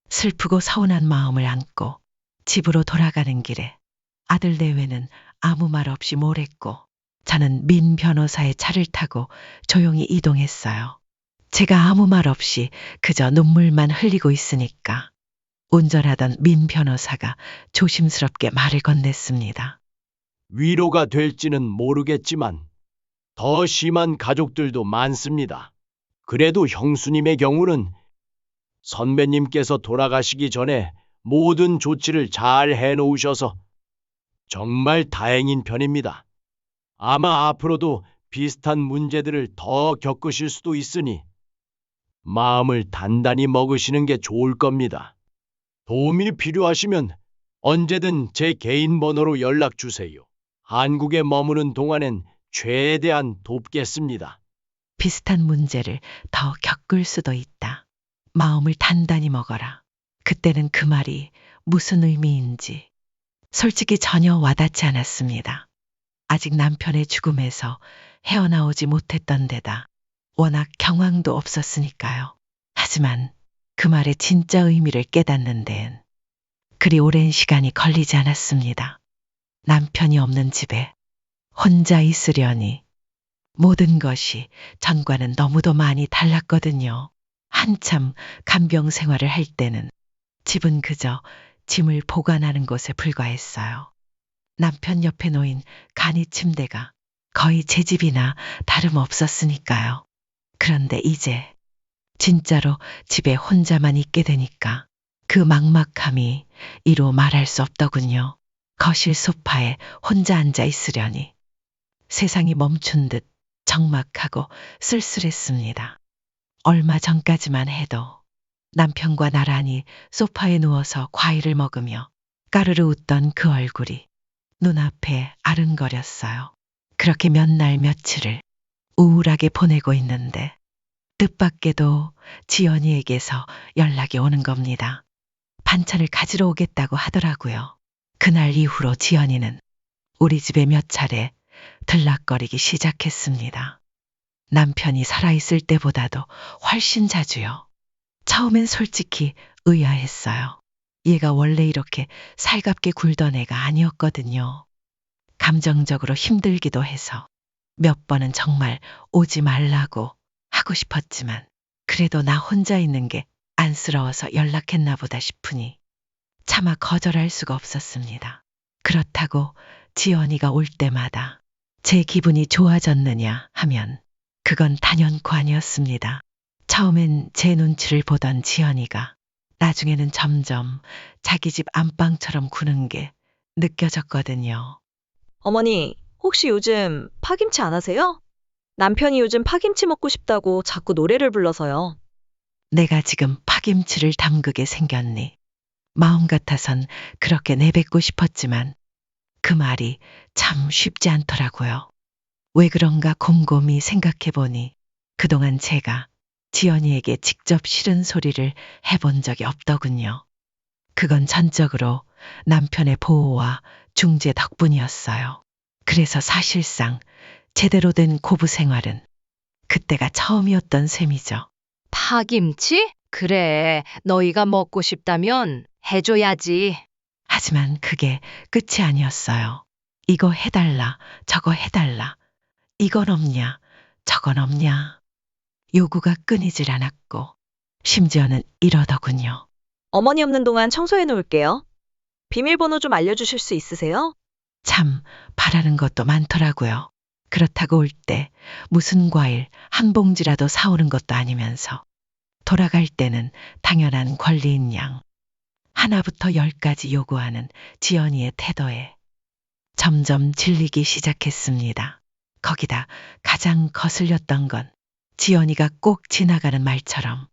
슬프고 서운한 마음을 안고 집으로 돌아가는 길에 아들 내외는 아무 말 없이 몰했고 저는 민 변호사의 차를 타고 조용히 이동했어요. 제가 아무 말 없이 그저 눈물만 흘리고 있으니까 운전하던 민 변호사가 조심스럽게 말을 건넸습니다. 위로가 될지는 모르겠지만 더 심한 가족들도 많습니다. 그래도 형수님의 경우는 선배님께서 돌아가시기 전에 모든 조치를 잘 해놓으셔서 정말 다행인 편입니다. 아마 앞으로도 비슷한 문제들을 더 겪으실 수도 있으니 마음을 단단히 먹으시는 게 좋을 겁니다. 도움이 필요하시면 언제든 제 개인 번호로 연락 주세요. 한국에 머무는 동안엔 최대한 돕겠습니다. 비슷한 문제를 더 겪을 수도 있다. 마음을 단단히 먹어라. 그때는 그 말이 무슨 의미인지 솔직히 전혀 와닿지 않았습니다. 아직 남편의 죽음에서 헤어나오지 못했던 데다 워낙 경황도 없었으니까요. 하지만 그 말의 진짜 의미를 깨닫는 데엔 그리 오랜 시간이 걸리지 않았습니다. 남편이 없는 집에 혼자 있으려니 모든 것이 전과는 너무도 많이 달랐거든요. 한참 간병 생활을 할 때는 집은 그저 짐을 보관하는 곳에 불과했어요. 남편 옆에 놓인 간이 침대가 거의 제 집이나 다름없었으니까요. 그런데 이제 진짜로 집에 혼자만 있게 되니까 그 막막함이 이루 말할 수 없더군요. 거실 소파에 혼자 앉아 있으려니 세상이 멈춘 듯 적막하고 쓸쓸했습니다. 얼마 전까지만 해도 남편과 나란히 소파에 누워서 과일을 먹으며 까르르 웃던 그 얼굴이 눈앞에 아른거렸어요. 그렇게 몇 날 며칠을 우울하게 보내고 있는데 뜻밖에도 지연이에게서 연락이 오는 겁니다. 반찬을 가지러 오겠다고 하더라고요. 그날 이후로 지연이는 우리 집에 몇 차례 들락거리기 시작했습니다. 남편이 살아있을 때보다도 훨씬 자주요. 처음엔 솔직히 의아했어요. 얘가 원래 이렇게 살갑게 굴던 애가 아니었거든요. 감정적으로 힘들기도 해서 몇 번은 정말 오지 말라고 하고 싶었지만 그래도 나 혼자 있는 게 안쓰러워서 연락했나 보다 싶으니 차마 거절할 수가 없었습니다. 그렇다고 지연이가 올 때마다 제 기분이 좋아졌느냐 하면 그건 단연코 아니었습니다. 처음엔 제 눈치를 보던 지연이가 나중에는 점점 자기 집 안방처럼 구는 게 느껴졌거든요. 어머니, 혹시 요즘 파김치 안 하세요? 남편이 요즘 파김치 먹고 싶다고 자꾸 노래를 불러서요. 내가 지금 파김치를 담그게 생겼니? 마음 같아선 그렇게 내뱉고 싶었지만 그 말이 참 쉽지 않더라고요. 왜 그런가 곰곰이 생각해 보니 그동안 제가 지연이에게 직접 싫은 소리를 해본 적이 없더군요. 그건 전적으로 남편의 보호와 중재 덕분이었어요. 그래서 사실상 제대로 된 고부 생활은 그때가 처음이었던 셈이죠. 파김치? 그래, 너희가 먹고 싶다면 해줘야지. 하지만 그게 끝이 아니었어요. 이거 해달라, 저거 해달라. 이건 없냐, 저건 없냐. 요구가 끊이질 않았고, 심지어는 이러더군요. 어머니 없는 동안 청소해 놓을게요. 비밀번호 좀 알려주실 수 있으세요? 참, 바라는 것도 많더라고요. 그렇다고 올 때 무슨 과일 한 봉지라도 사오는 것도 아니면서 돌아갈 때는 당연한 권리인 양. 하나부터 열까지 요구하는 지연이의 태도에 점점 질리기 시작했습니다. 거기다 가장 거슬렸던 건 지연이가 꼭 지나가는 말처럼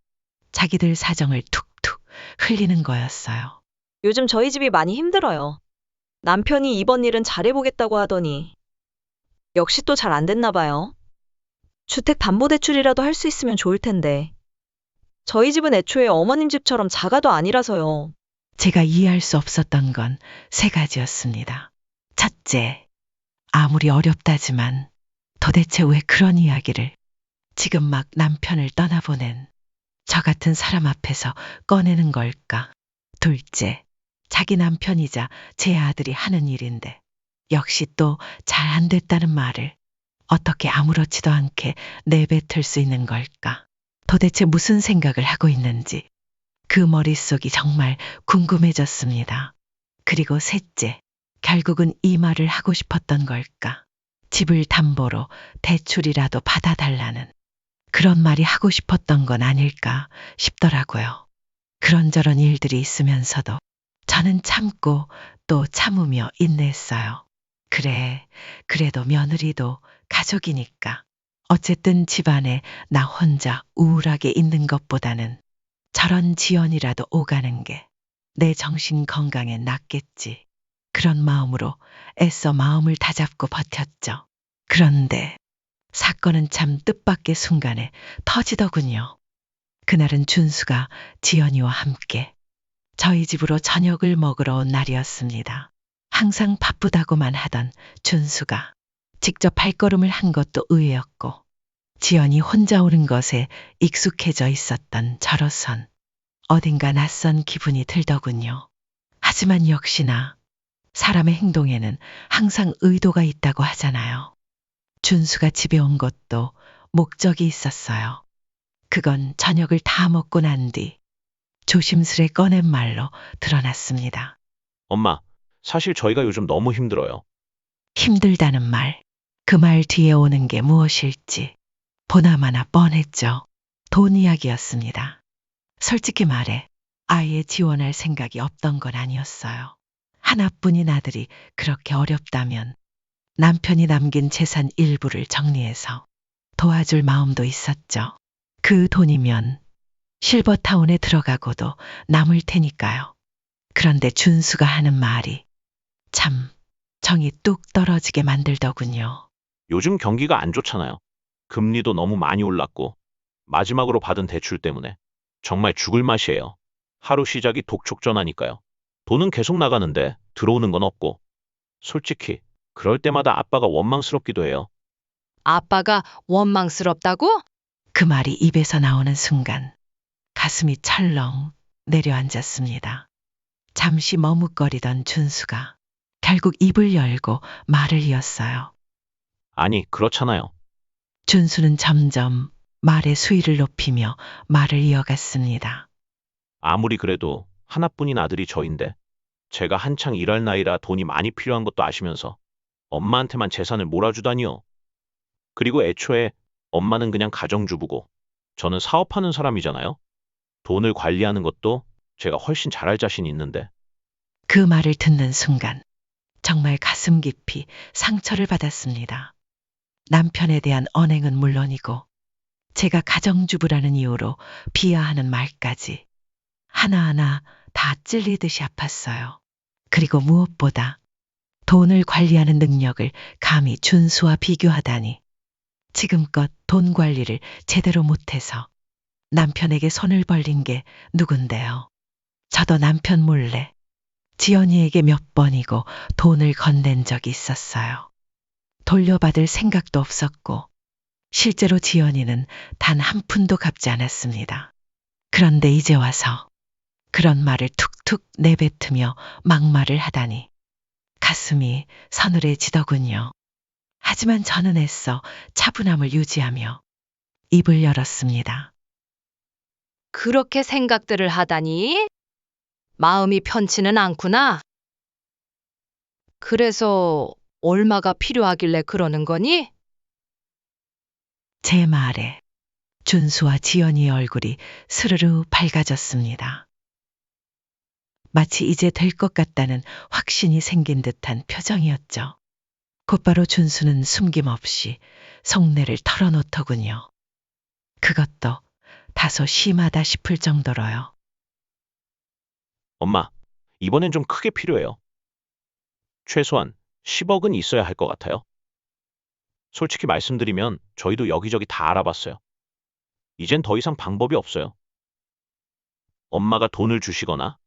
자기들 사정을 툭툭 흘리는 거였어요. 요즘 저희 집이 많이 힘들어요. 남편이 이번 일은 잘해보겠다고 하더니 역시 또 잘 안 됐나 봐요. 주택담보대출이라도 할 수 있으면 좋을 텐데. 저희 집은 애초에 어머님 집처럼 자가도 아니라서요. 제가 이해할 수 없었던 건 세 가지였습니다. 첫째, 아무리 어렵다지만 도대체 왜 그런 이야기를 지금 막 남편을 떠나보낸 저 같은 사람 앞에서 꺼내는 걸까? 둘째, 자기 남편이자 제 아들이 하는 일인데 역시 또 잘 안 됐다는 말을 어떻게 아무렇지도 않게 내뱉을 수 있는 걸까? 도대체 무슨 생각을 하고 있는지 그 머릿속이 정말 궁금해졌습니다. 그리고 셋째, 결국은 이 말을 하고 싶었던 걸까? 집을 담보로 대출이라도 받아달라는 그런 말이 하고 싶었던 건 아닐까 싶더라고요. 그런저런 일들이 있으면서도 저는 참고 또 참으며 인내했어요. 그래, 그래도 며느리도 가족이니까. 어쨌든 집안에 나 혼자 우울하게 있는 것보다는 저런 지연이라도 오가는 게 내 정신 건강에 낫겠지. 그런 마음으로 애써 마음을 다잡고 버텼죠. 그런데 사건은 참 뜻밖의 순간에 터지더군요. 그날은 준수가 지연이와 함께 저희 집으로 저녁을 먹으러 온 날이었습니다. 항상 바쁘다고만 하던 준수가 직접 발걸음을 한 것도 의외였고 지연이 혼자 오는 것에 익숙해져 있었던 저로선 어딘가 낯선 기분이 들더군요. 하지만 역시나 사람의 행동에는 항상 의도가 있다고 하잖아요. 준수가 집에 온 것도 목적이 있었어요. 그건 저녁을 다 먹고 난 뒤 조심스레 꺼낸 말로 드러났습니다. 엄마, 사실 저희가 요즘 너무 힘들어요. 힘들다는 말, 그 말 뒤에 오는 게 무엇일지 보나마나 뻔했죠. 돈 이야기였습니다. 솔직히 말해 아예 지원할 생각이 없던 건 아니었어요. 하나뿐인 아들이 그렇게 어렵다면 남편이 남긴 재산 일부를 정리해서 도와줄 마음도 있었죠. 그 돈이면 실버타운에 들어가고도 남을 테니까요. 그런데 준수가 하는 말이 참 정이 뚝 떨어지게 만들더군요. 요즘 경기가 안 좋잖아요. 금리도 너무 많이 올랐고 마지막으로 받은 대출 때문에 정말 죽을 맛이에요. 하루 시작이 독촉전하니까요. 돈은 계속 나가는데 들어오는 건 없고 솔직히 그럴 때마다 아빠가 원망스럽기도 해요. 아빠가 원망스럽다고? 그 말이 입에서 나오는 순간 가슴이 철렁 내려앉았습니다. 잠시 머뭇거리던 준수가 결국 입을 열고 말을 이었어요. 아니, 그렇잖아요. 준수는 점점 말의 수위를 높이며 말을 이어갔습니다. 아무리 그래도 하나뿐인 아들이 저인데 제가 한창 일할 나이라 돈이 많이 필요한 것도 아시면서 엄마한테만 재산을 몰아주다니요. 그리고 애초에 엄마는 그냥 가정주부고 저는 사업하는 사람이잖아요. 돈을 관리하는 것도 제가 훨씬 잘할 자신이 있는데. 그 말을 듣는 순간 정말 가슴 깊이 상처를 받았습니다. 남편에 대한 언행은 물론이고 제가 가정주부라는 이유로 비하하는 말까지 하나하나 다 찔리듯이 아팠어요. 그리고 무엇보다 돈을 관리하는 능력을 감히 준수와 비교하다니 지금껏 돈 관리를 제대로 못해서 남편에게 손을 벌린 게 누군데요. 저도 남편 몰래 지연이에게 몇 번이고 돈을 건넨 적이 있었어요. 돌려받을 생각도 없었고 실제로 지연이는 단 한 푼도 갚지 않았습니다. 그런데 이제 와서 그런 말을 툭툭 내뱉으며 막말을 하다니 가슴이 서늘해지더군요. 하지만 저는 애써 차분함을 유지하며 입을 열었습니다. 그렇게 생각들을 하다니 마음이 편치는 않구나. 그래서 얼마가 필요하길래 그러는 거니? 제 말에 준수와 지연이의 얼굴이 스르르 밝아졌습니다. 마치 이제 될 것 같다는 확신이 생긴 듯한 표정이었죠. 곧바로 준수는 숨김없이 속내를 털어놓더군요. 그것도 다소 심하다 싶을 정도로요. 엄마, 이번엔 좀 크게 필요해요. 최소한 10억은 있어야 할 것 같아요. 솔직히 말씀드리면 저희도 여기저기 다 알아봤어요. 이젠 더 이상 방법이 없어요. 엄마가 돈을 주시거나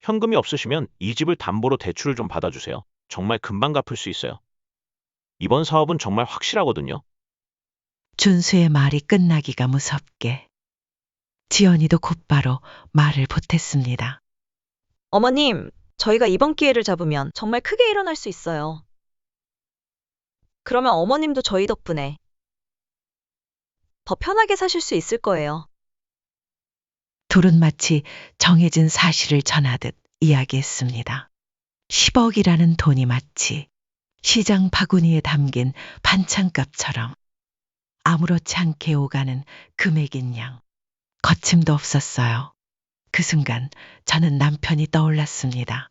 현금이 없으시면 이 집을 담보로 대출을 좀 받아주세요. 정말 금방 갚을 수 있어요. 이번 사업은 정말 확실하거든요. 준수의 말이 끝나기가 무섭게 지연이도 곧바로 말을 보탰습니다. 어머님, 저희가 이번 기회를 잡으면 정말 크게 일어날 수 있어요. 그러면 어머님도 저희 덕분에 더 편하게 사실 수 있을 거예요. 둘은 마치 정해진 사실을 전하듯 이야기했습니다. 10억이라는 돈이 마치 시장 바구니에 담긴 반찬값처럼 아무렇지 않게 오가는 금액인 양 거침도 없었어요. 그 순간 저는 남편이 떠올랐습니다.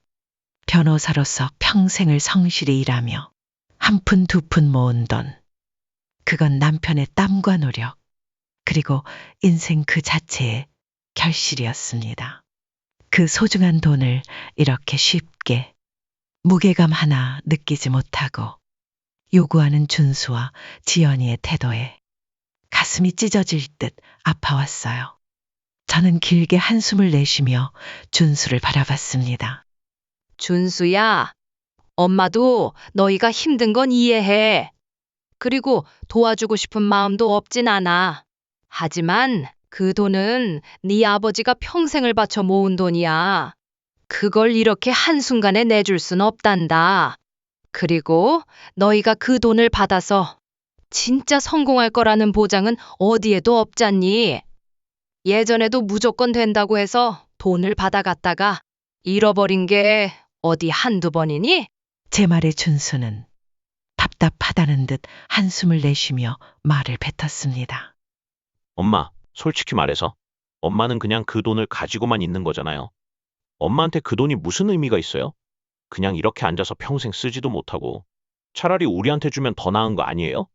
변호사로서 평생을 성실히 일하며 한 푼 두 푼 모은 돈. 그건 남편의 땀과 노력, 그리고 인생 그 자체의 결실이었습니다. 그 소중한 돈을 이렇게 쉽게 무게감 하나 느끼지 못하고 요구하는 준수와 지연이의 태도에 가슴이 찢어질 듯 아파왔어요. 저는 길게 한숨을 내쉬며 준수를 바라봤습니다. 준수야, 엄마도 너희가 힘든 건 이해해. 그리고 도와주고 싶은 마음도 없진 않아. 하지만 그 돈은 네 아버지가 평생을 바쳐 모은 돈이야. 그걸 이렇게 한순간에 내줄 순 없단다. 그리고 너희가 그 돈을 받아서 진짜 성공할 거라는 보장은 어디에도 없잖니. 예전에도 무조건 된다고 해서 돈을 받아갔다가 잃어버린 게 어디 한두 번이니? 제 말에 준수는 답답하다는 듯 한숨을 내쉬며 말을 뱉었습니다. 엄마, 솔직히 말해서 엄마는 그냥 그 돈을 가지고만 있는 거잖아요. 엄마한테 그 돈이 무슨 의미가 있어요? 그냥 이렇게 앉아서 평생 쓰지도 못하고 차라리 우리한테 주면 더 나은 거 아니에요?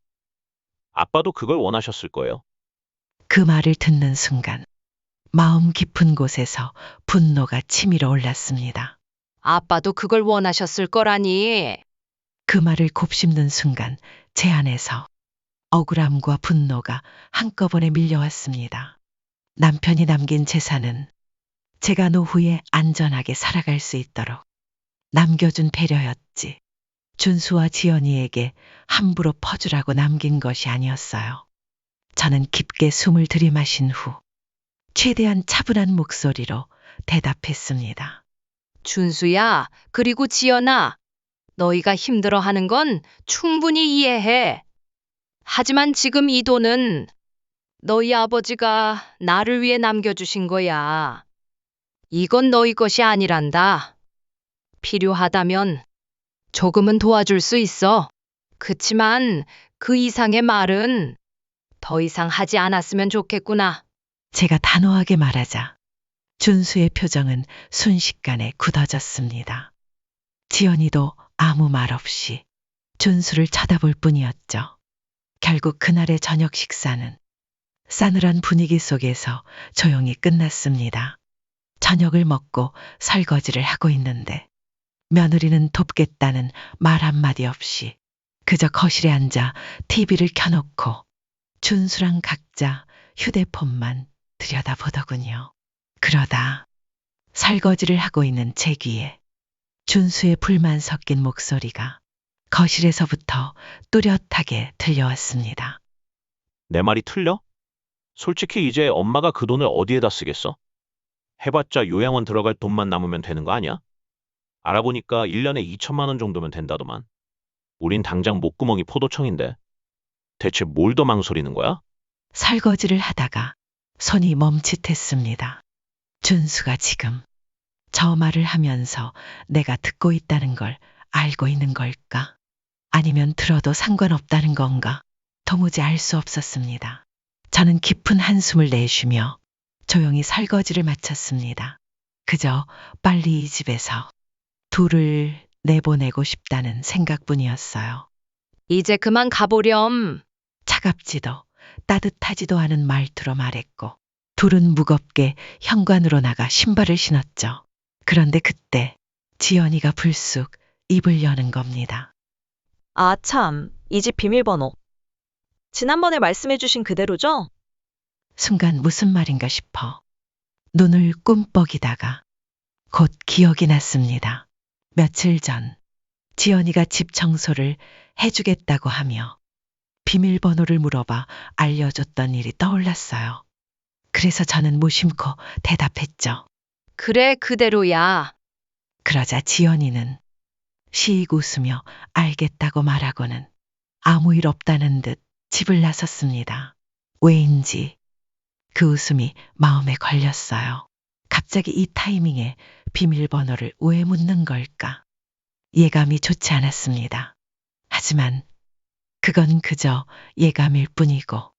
아빠도 그걸 원하셨을 거예요. 그 말을 듣는 순간 마음 깊은 곳에서 분노가 치밀어 올랐습니다. 아빠도 그걸 원하셨을 거라니. 그 말을 곱씹는 순간 제 안에서 억울함과 분노가 한꺼번에 밀려왔습니다. 남편이 남긴 재산은 제가 노후에 안전하게 살아갈 수 있도록 남겨준 배려였지. 준수와 지연이에게 함부로 퍼주라고 남긴 것이 아니었어요. 저는 깊게 숨을 들이마신 후 최대한 차분한 목소리로 대답했습니다. 준수야, 그리고 지연아, 너희가 힘들어하는 건 충분히 이해해. 하지만 지금 이 돈은 너희 아버지가 나를 위해 남겨주신 거야. 이건 너희 것이 아니란다. 필요하다면 조금은 도와줄 수 있어. 그치만 그 이상의 말은 더 이상 하지 않았으면 좋겠구나. 제가 단호하게 말하자 준수의 표정은 순식간에 굳어졌습니다. 지연이도 아무 말 없이 준수를 쳐다볼 뿐이었죠. 결국 그날의 저녁 식사는 싸늘한 분위기 속에서 조용히 끝났습니다. 저녁을 먹고 설거지를 하고 있는데 며느리는 돕겠다는 말 한마디 없이 그저 거실에 앉아 TV를 켜놓고 준수랑 각자 휴대폰만 들여다보더군요. 그러다 설거지를 하고 있는 제 귀에 준수의 불만 섞인 목소리가 거실에서부터 뚜렷하게 들려왔습니다. 내 말이 틀려? 솔직히 이제 엄마가 그 돈을 어디에다 쓰겠어? 해봤자 요양원 들어갈 돈만 남으면 되는 거 아니야? 알아보니까 1년에 2천만 원 정도면 된다더만. 우린 당장 목구멍이 포도청인데. 대체 뭘 더 망설이는 거야? 설거지를 하다가 손이 멈칫했습니다. 준수가 지금 저 말을 하면서 내가 듣고 있다는 걸 알고 있는 걸까? 아니면 들어도 상관없다는 건가? 도무지 알 수 없었습니다. 저는 깊은 한숨을 내쉬며 조용히 설거지를 마쳤습니다. 그저 빨리 이 집에서 둘을 내보내고 싶다는 생각뿐이었어요. 이제 그만 가보렴. 차갑지도 따뜻하지도 않은 말투로 말했고 둘은 무겁게 현관으로 나가 신발을 신었죠. 그런데 그때 지연이가 불쑥 입을 여는 겁니다. 아, 참. 이 집 비밀번호. 지난번에 말씀해주신 그대로죠? 순간 무슨 말인가 싶어 눈을 꿈뻑이다가 곧 기억이 났습니다. 며칠 전 지연이가 집 청소를 해주겠다고 하며 비밀번호를 물어봐 알려줬던 일이 떠올랐어요. 그래서 저는 무심코 대답했죠. 그래, 그대로야. 그러자 지연이는 시익 웃으며 알겠다고 말하고는 아무 일 없다는 듯 집을 나섰습니다. 왜인지 그 웃음이 마음에 걸렸어요. 갑자기 이 타이밍에 비밀번호를 왜 묻는 걸까? 예감이 좋지 않았습니다. 하지만 그건 그저 예감일 뿐이고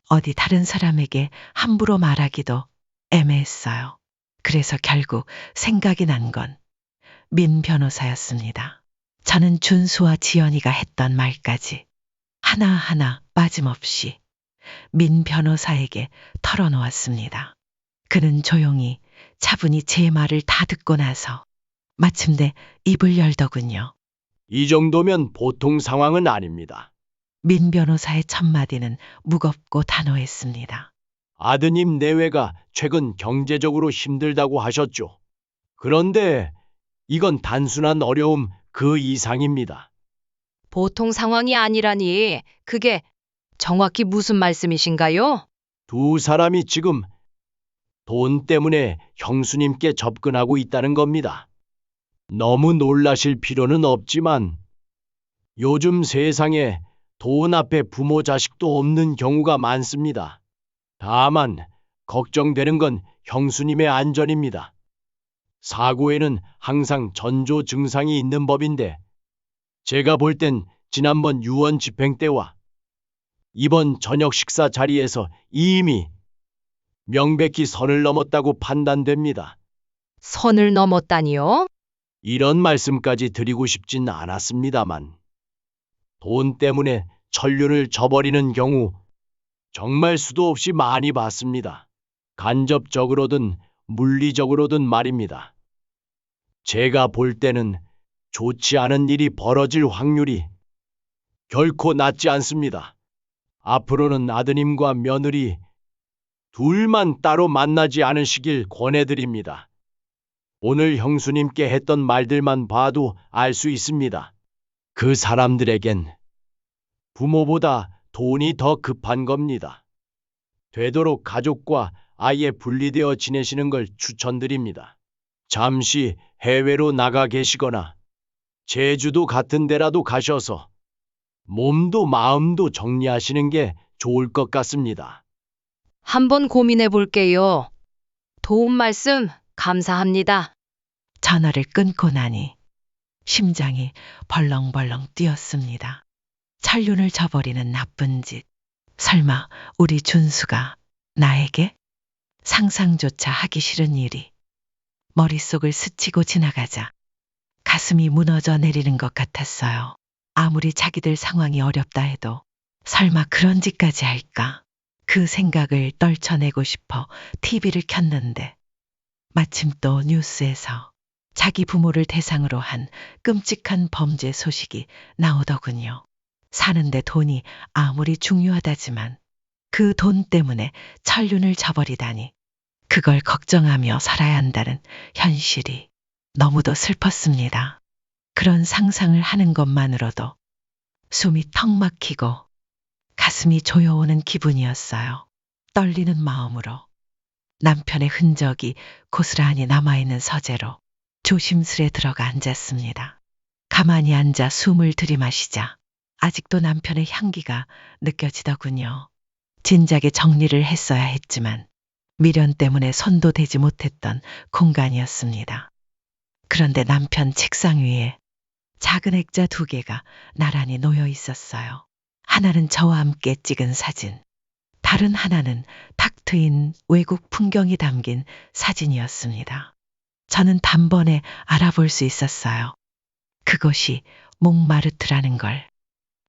어디 다른 사람에게 함부로 말하기도 애매했어요. 그래서 결국 생각이 난 건 민 변호사였습니다. 저는 준수와 지연이가 했던 말까지 하나하나 빠짐없이 민 변호사에게 털어놓았습니다. 그는 조용히 차분히 제 말을 다 듣고 나서 마침내 입을 열더군요. 이 정도면 보통 상황은 아닙니다. 민 변호사의 첫마디는 무겁고 단호했습니다. 아드님 내외가 최근 경제적으로 힘들다고 하셨죠. 그런데 이건 단순한 어려움 그 이상입니다. 보통 상황이 아니라니 그게 정확히 무슨 말씀이신가요? 두 사람이 지금 돈 때문에 형수님께 접근하고 있다는 겁니다. 너무 놀라실 필요는 없지만 요즘 세상에 돈 앞에 부모 자식도 없는 경우가 많습니다. 다만 걱정되는 건 형수님의 안전입니다. 사고에는 항상 전조 증상이 있는 법인데 제가 볼 땐 지난번 유언 집행 때와 이번 저녁 식사 자리에서 이미 명백히 선을 넘었다고 판단됩니다. 선을 넘었다니요? 이런 말씀까지 드리고 싶진 않았습니다만 돈 때문에 천륜을 저버리는 경우 정말 수도 없이 많이 봤습니다. 간접적으로든 물리적으로든 말입니다. 제가 볼 때는 좋지 않은 일이 벌어질 확률이 결코 낮지 않습니다. 앞으로는 아드님과 며느리 둘만 따로 만나지 않으시길 권해드립니다. 오늘 형수님께 했던 말들만 봐도 알 수 있습니다. 그 사람들에겐 부모보다 돈이 더 급한 겁니다. 되도록 가족과 아예 분리되어 지내시는 걸 추천드립니다. 잠시 해외로 나가 계시거나 제주도 같은 데라도 가셔서 몸도 마음도 정리하시는 게 좋을 것 같습니다. 한번 고민해 볼게요. 도움 말씀 감사합니다. 전화를 끊고 나니 심장이 벌렁벌렁 뛰었습니다. 천륜을 저버리는 나쁜 짓. 설마 우리 준수가 나에게 상상조차 하기 싫은 일이 머릿속을 스치고 지나가자 가슴이 무너져 내리는 것 같았어요. 아무리 자기들 상황이 어렵다 해도 설마 그런 짓까지 할까? 그 생각을 떨쳐내고 싶어 TV를 켰는데 마침 또 뉴스에서 자기 부모를 대상으로 한 끔찍한 범죄 소식이 나오더군요. 사는데 돈이 아무리 중요하다지만 그 돈 때문에 천륜을 저버리다니 그걸 걱정하며 살아야 한다는 현실이 너무도 슬펐습니다. 그런 상상을 하는 것만으로도 숨이 턱 막히고 가슴이 조여오는 기분이었어요. 떨리는 마음으로 남편의 흔적이 고스란히 남아있는 서재로 조심스레 들어가 앉았습니다. 가만히 앉아 숨을 들이마시자 아직도 남편의 향기가 느껴지더군요. 진작에 정리를 했어야 했지만 미련 때문에 손도 대지 못했던 공간이었습니다. 그런데 남편 책상 위에 작은 액자 2개가 나란히 놓여 있었어요. 하나는 저와 함께 찍은 사진, 다른 하나는 탁 트인 외국 풍경이 담긴 사진이었습니다. 저는 단번에 알아볼 수 있었어요. 그것이 몽마르트라는 걸.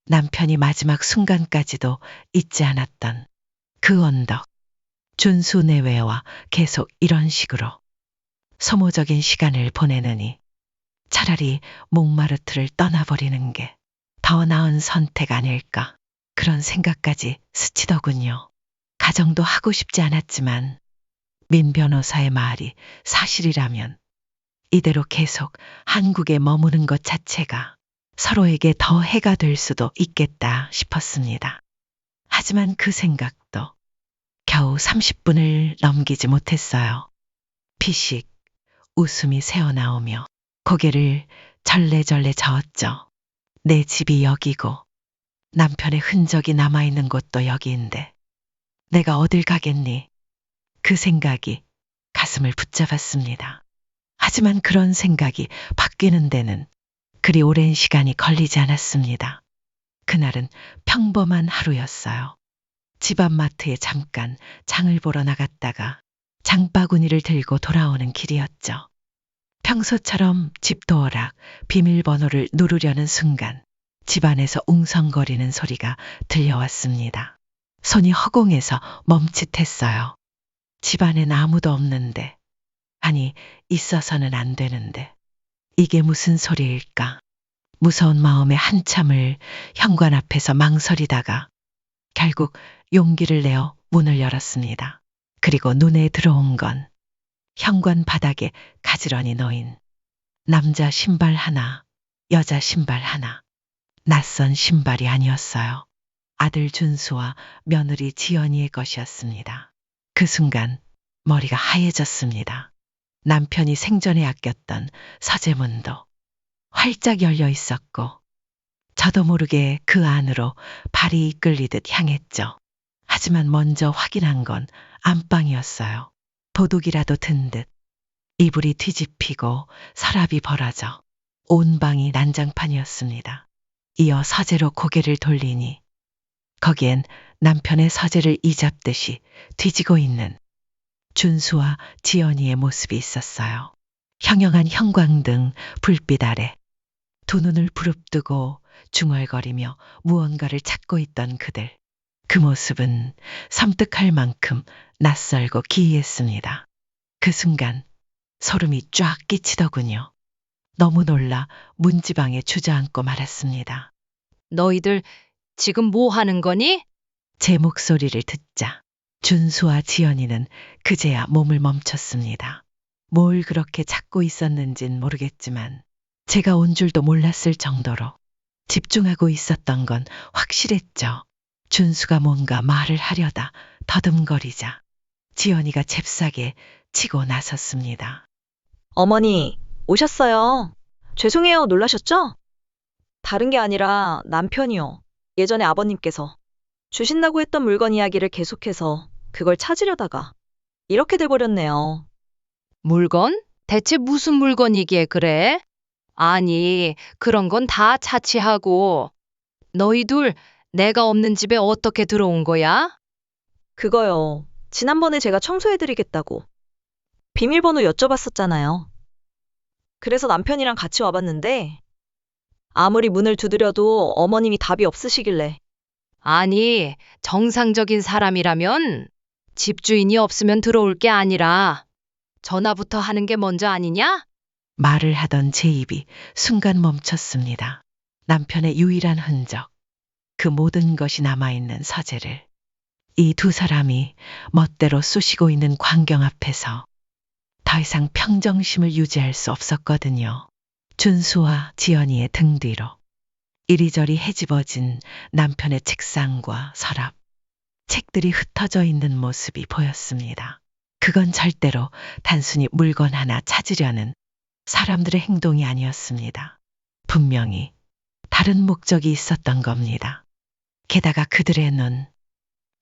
남편이 마지막 순간까지도 잊지 않았던 그 언덕. 준수 내외와 계속 이런 식으로 소모적인 시간을 보내느니 차라리 몽마르트를 떠나버리는 게 더 나은 선택 아닐까. 그런 생각까지 스치더군요. 가정도 하고 싶지 않았지만 민 변호사의 말이 사실이라면 이대로 계속 한국에 머무는 것 자체가 서로에게 더 해가 될 수도 있겠다 싶었습니다. 하지만 그 생각도 겨우 30분을 넘기지 못했어요. 피식 웃음이 새어나오며 고개를 절레절레 저었죠. 내 집이 여기고 남편의 흔적이 남아있는 곳도 여기인데 내가 어딜 가겠니? 그 생각이 가슴을 붙잡았습니다. 하지만 그런 생각이 바뀌는 데는 그리 오랜 시간이 걸리지 않았습니다. 그날은 평범한 하루였어요. 집 앞 마트에 잠깐 장을 보러 나갔다가 장바구니를 들고 돌아오는 길이었죠. 평소처럼 집도어락 비밀번호를 누르려는 순간 집안에서 웅성거리는 소리가 들려왔습니다. 손이 허공에서 멈칫했어요. 집안엔 아무도 없는데, 아니 있어서는 안 되는데 이게 무슨 소리일까? 무서운 마음에 한참을 현관 앞에서 망설이다가 결국 용기를 내어 문을 열었습니다. 그리고 눈에 들어온 건 현관 바닥에 가지런히 놓인 남자 신발 하나, 여자 신발 하나. 낯선 신발이 아니었어요. 아들 준수와 며느리 지연이의 것이었습니다. 그 순간 머리가 하얘졌습니다. 남편이 생전에 아꼈던 서재문도 활짝 열려 있었고 저도 모르게 그 안으로 발이 이끌리듯 향했죠. 하지만 먼저 확인한 건 안방이었어요. 도둑이라도 든 듯 이불이 뒤집히고 서랍이 벌어져 온 방이 난장판이었습니다. 이어 서재로 고개를 돌리니 거기엔 남편의 서재를 이잡듯이 뒤지고 있는 준수와 지연이의 모습이 있었어요. 형형한 형광등 불빛 아래 두 눈을 부릅뜨고 중얼거리며 무언가를 찾고 있던 그들. 그 모습은 섬뜩할 만큼 낯설고 기이했습니다. 그 순간 소름이 쫙 끼치더군요. 너무 놀라 문지방에 주저앉고 말았습니다. 너희들 지금 뭐 하는 거니? 제 목소리를 듣자 준수와 지연이는 그제야 몸을 멈췄습니다. 뭘 그렇게 찾고 있었는진 모르겠지만 제가 온 줄도 몰랐을 정도로 집중하고 있었던 건 확실했죠. 준수가 뭔가 말을 하려다 더듬거리자 지연이가 잽싸게 치고 나섰습니다. 어머니, 오셨어요. 죄송해요. 놀라셨죠? 다른 게 아니라 남편이요. 예전에 아버님께서 주신다고 했던 물건 이야기를 계속해서 그걸 찾으려다가 이렇게 돼버렸네요. 물건? 대체 무슨 물건이기에 그래? 아니, 그런 건 다 차치하고. 너희 둘 내가 없는 집에 어떻게 들어온 거야? 그래서 남편이랑 같이 와봤는데 아무리 문을 두드려도 어머님이 답이 없으시길래 아니, 정상적인 사람이라면 집주인이 없으면 들어올 게 아니라 전화부터 하는 게 먼저 아니냐? 말을 하던 제 입이 순간 멈췄습니다. 남편의 유일한 흔적, 그 모든 것이 남아있는 서재를 이 두 사람이 멋대로 쑤시고 있는 광경 앞에서 더 이상 평정심을 유지할 수 없었거든요. 준수와 지연이의 등 뒤로 이리저리 헤집어진 남편의 책상과 서랍, 책들이 흩어져 있는 모습이 보였습니다. 그건 절대로 단순히 물건 하나 찾으려는 사람들의 행동이 아니었습니다. 분명히 다른 목적이 있었던 겁니다. 게다가 그들의 눈,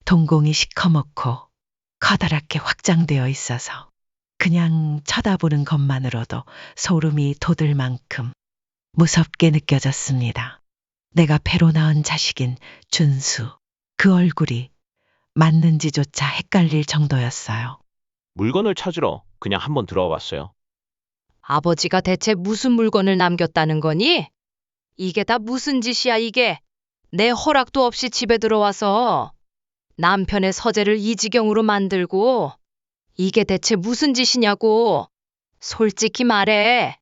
동공이 시커멓고 커다랗게 확장되어 있어서 그냥 쳐다보는 것만으로도 소름이 돋을 만큼 무섭게 느껴졌습니다. 내가 배로 낳은 자식인 준수, 그 얼굴이 맞는지조차 헷갈릴 정도였어요. 물건을 찾으러 그냥 한번 들어와 봤어요. 아버지가 대체 무슨 물건을 남겼다는 거니? 이게 다 무슨 짓이야, 이게? 내 허락도 없이 집에 들어와서 남편의 서재를 이 지경으로 만들고 이게 대체 무슨 짓이냐고. 솔직히 말해.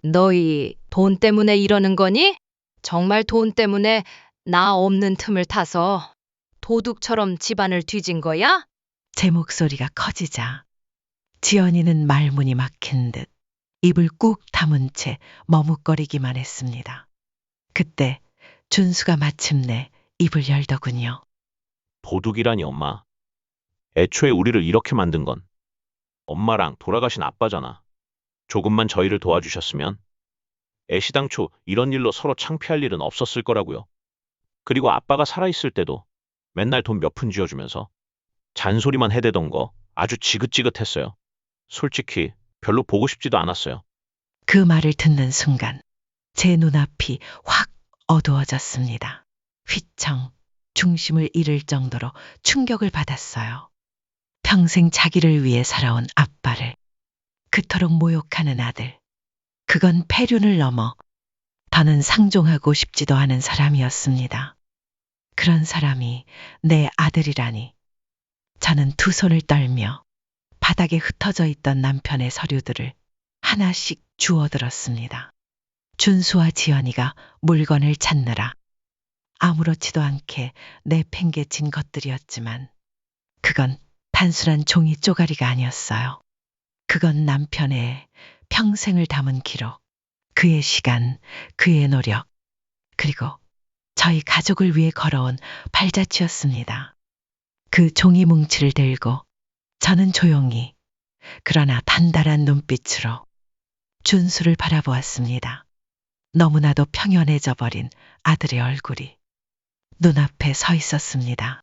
너희 돈 때문에 이러는 거니? 정말 돈 때문에 나 없는 틈을 타서 도둑처럼 집안을 뒤진 거야? 제 목소리가 커지자 지연이는 말문이 막힌 듯 입을 꾹 다문 채 머뭇거리기만 했습니다. 그때 준수가 마침내 입을 열더군요. 도둑이라니 엄마. 애초에 우리를 이렇게 만든 건 엄마랑 돌아가신 아빠잖아. 조금만 저희를 도와주셨으면 애시당초 이런 일로 서로 창피할 일은 없었을 거라고요. 그리고 아빠가 살아있을 때도 맨날 돈 몇 푼 쥐어주면서 잔소리만 해대던 거 아주 지긋지긋했어요. 솔직히 별로 보고 싶지도 않았어요. 그 말을 듣는 순간 제 눈앞이 확 어두워졌습니다. 휘청 중심을 잃을 정도로 충격을 받았어요. 평생 자기를 위해 살아온 아빠를 그토록 모욕하는 아들. 그건 폐륜을 넘어 더는 상종하고 싶지도 않은 사람이었습니다. 그런 사람이 내 아들이라니. 저는 두 손을 떨며 바닥에 흩어져 있던 남편의 서류들을 하나씩 주워들었습니다. 준수와 지연이가 물건을 찾느라 아무렇지도 않게 내팽개친 것들이었지만 그건 단순한 종이 쪼가리가 아니었어요. 그건 남편의 평생을 담은 기록, 그의 시간, 그의 노력, 그리고 저희 가족을 위해 걸어온 발자취였습니다. 그 종이 뭉치를 들고 저는 조용히 그러나 단단한 눈빛으로 준수를 바라보았습니다. 너무나도 평연해져 버린 아들의 얼굴이 눈앞에 서 있었습니다.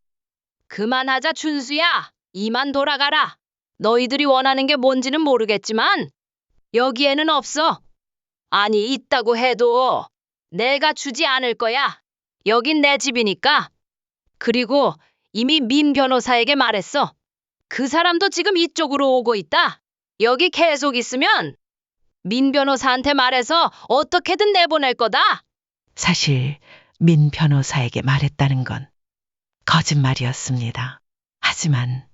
그만하자, 준수야. 이만 돌아가라. 너희들이 원하는 게 뭔지는 모르겠지만 여기에는 없어. 아니, 있다고 해도 내가 주지 않을 거야. 여긴 내 집이니까. 그리고 이미 민 변호사에게 말했어. 그 사람도 지금 이쪽으로 오고 있다. 여기 계속 있으면 민 변호사한테 말해서 어떻게든 내보낼 거다. 사실 민 변호사에게 말했다는 건 거짓말이었습니다. 하지만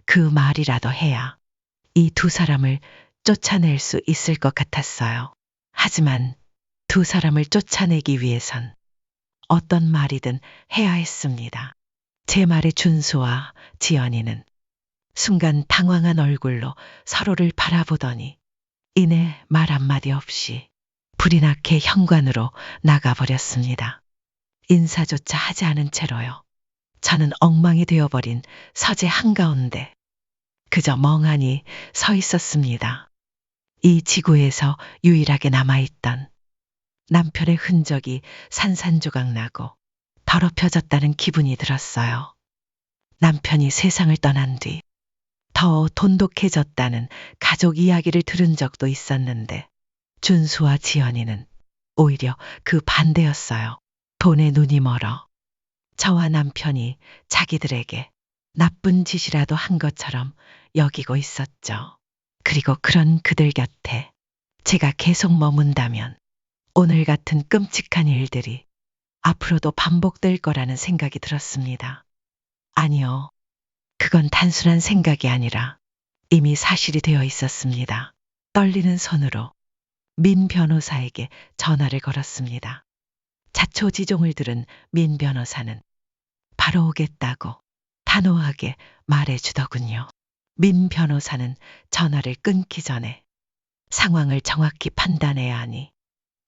그 말이라도 해야 이 두 사람을 쫓아낼 수 있을 것 같았어요. 하지만 두 사람을 쫓아내기 위해선 어떤 말이든 해야 했습니다. 제 말에 준수와 지연이는 순간 당황한 얼굴로 서로를 바라보더니 이내 말 한마디 없이 불이 나게 현관으로 나가버렸습니다. 인사조차 하지 않은 채로요. 저는 엉망이 되어버린 서재 한가운데 그저 멍하니 서 있었습니다. 이 지구에서 유일하게 남아있던 남편의 흔적이 산산조각 나고 더럽혀졌다는 기분이 들었어요. 남편이 세상을 떠난 뒤 더 돈독해졌다는 가족 이야기를 들은 적도 있었는데 준수와 지연이는 오히려 그 반대였어요. 돈에 눈이 멀어 저와 남편이 자기들에게 나쁜 짓이라도 한 것처럼 여기고 있었죠. 그리고 그런 그들 곁에 제가 계속 머문다면 오늘 같은 끔찍한 일들이 앞으로도 반복될 거라는 생각이 들었습니다. 아니요. 그건 단순한 생각이 아니라 이미 사실이 되어 있었습니다. 떨리는 손으로 민 변호사에게 전화를 걸었습니다. 자초지종을 들은 민 변호사는 바로 오겠다고 단호하게 말해주더군요. 민 변호사는 전화를 끊기 전에 상황을 정확히 판단해야 하니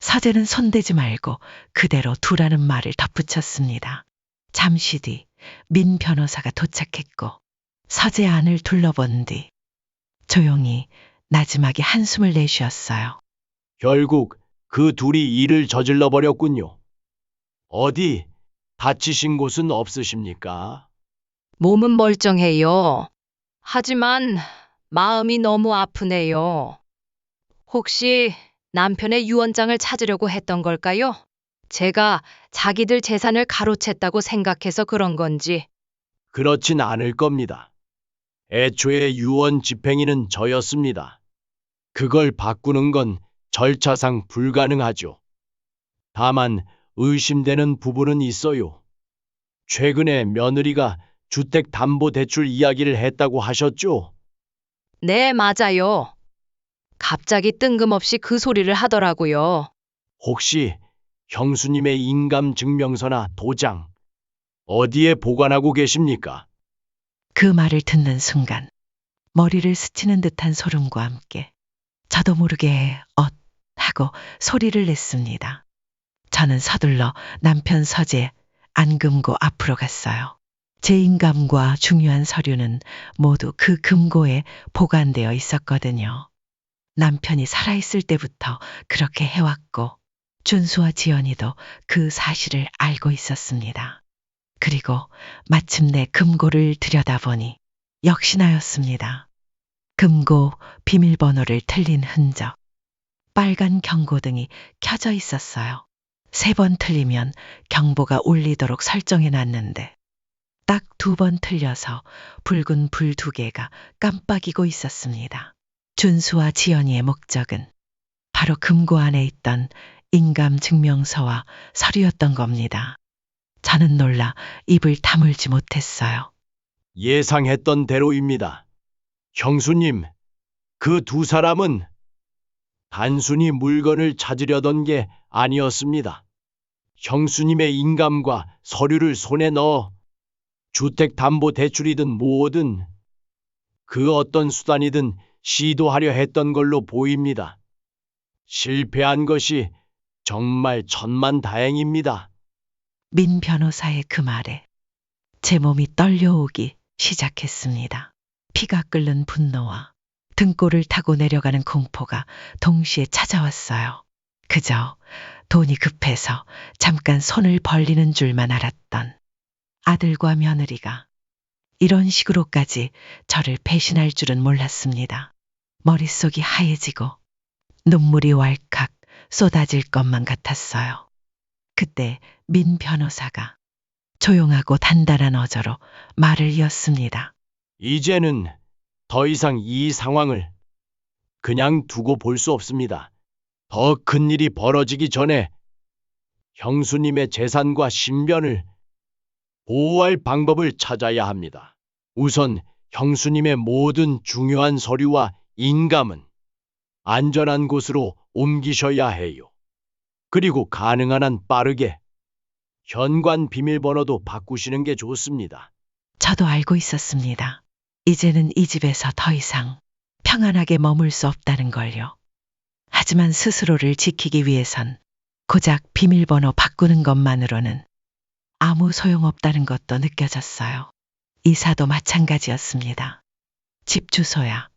서재는 손대지 말고 그대로 두라는 말을 덧붙였습니다. 잠시 뒤 민 변호사가 도착했고 서재 안을 둘러본 뒤 조용히 나지막이 한숨을 내쉬었어요. 결국 그 둘이 일을 저질러 버렸군요. 어디 다치신 곳은 없으십니까? 몸은 멀쩡해요. 하지만 마음이 너무 아프네요. 혹시 남편의 유언장을 찾으려고 했던 걸까요? 제가 자기들 재산을 가로챘다고 생각해서 그런 건지. 그렇진 않을 겁니다. 애초에 유언 집행인은 저였습니다. 그걸 바꾸는 건 절차상 불가능하죠. 다만 의심되는 부분은 있어요. 최근에 며느리가 주택담보대출 이야기를 했다고 하셨죠? 네, 맞아요. 갑자기 뜬금없이 그 소리를 하더라고요. 혹시 형수님의 인감증명서나 도장 어디에 보관하고 계십니까? 그 말을 듣는 순간 머리를 스치는 듯한 소름과 함께 저도 모르게 하고 소리를 냈습니다. 저는 서둘러 남편 서재 안금고 앞으로 갔어요. 제 인감과 중요한 서류는 모두 그 금고에 보관되어 있었거든요. 남편이 살아있을 때부터 그렇게 해왔고 준수와 지연이도 그 사실을 알고 있었습니다. 그리고 마침내 금고를 들여다보니 역시나였습니다. 금고 비밀번호를 틀린 흔적. 빨간 경고등이 켜져 있었어요. 3번 틀리면 경보가 울리도록 설정해 놨는데 딱 2번 틀려서 붉은 불 2개가 깜빡이고 있었습니다. 준수와 지연이의 목적은 바로 금고 안에 있던 인감증명서와 서류였던 겁니다. 저는 놀라 입을 다물지 못했어요. 예상했던 대로입니다. 형수님, 그 두 사람은 단순히 물건을 찾으려던 게 아니었습니다. 형수님의 인감과 서류를 손에 넣어 주택담보대출이든 뭐든 그 어떤 수단이든 시도하려 했던 걸로 보입니다. 실패한 것이 정말 천만다행입니다. 민 변호사의 그 말에 제 몸이 떨려오기 시작했습니다. 피가 끓는 분노와 등골을 타고 내려가는 공포가 동시에 찾아왔어요. 그저 돈이 급해서 잠깐 손을 벌리는 줄만 알았던 아들과 며느리가 이런 식으로까지 저를 배신할 줄은 몰랐습니다. 머릿속이 하얘지고 눈물이 왈칵 쏟아질 것만 같았어요. 그때 민 변호사가 조용하고 단단한 어조로 말을 이었습니다. 이제는 더 이상 이 상황을 그냥 두고 볼 수 없습니다. 더 큰 일이 벌어지기 전에 형수님의 재산과 신변을 보호할 방법을 찾아야 합니다. 우선 형수님의 모든 중요한 서류와 인감은 안전한 곳으로 옮기셔야 해요. 그리고 가능한 한 빠르게 현관 비밀번호도 바꾸시는 게 좋습니다. 저도 알고 있었습니다. 이제는 이 집에서 더 이상 평안하게 머물 수 없다는 걸요. 하지만 스스로를 지키기 위해선 고작 비밀번호 바꾸는 것만으로는 아무 소용없다는 것도 느껴졌어요. 이사도 마찬가지였습니다. 집 주소야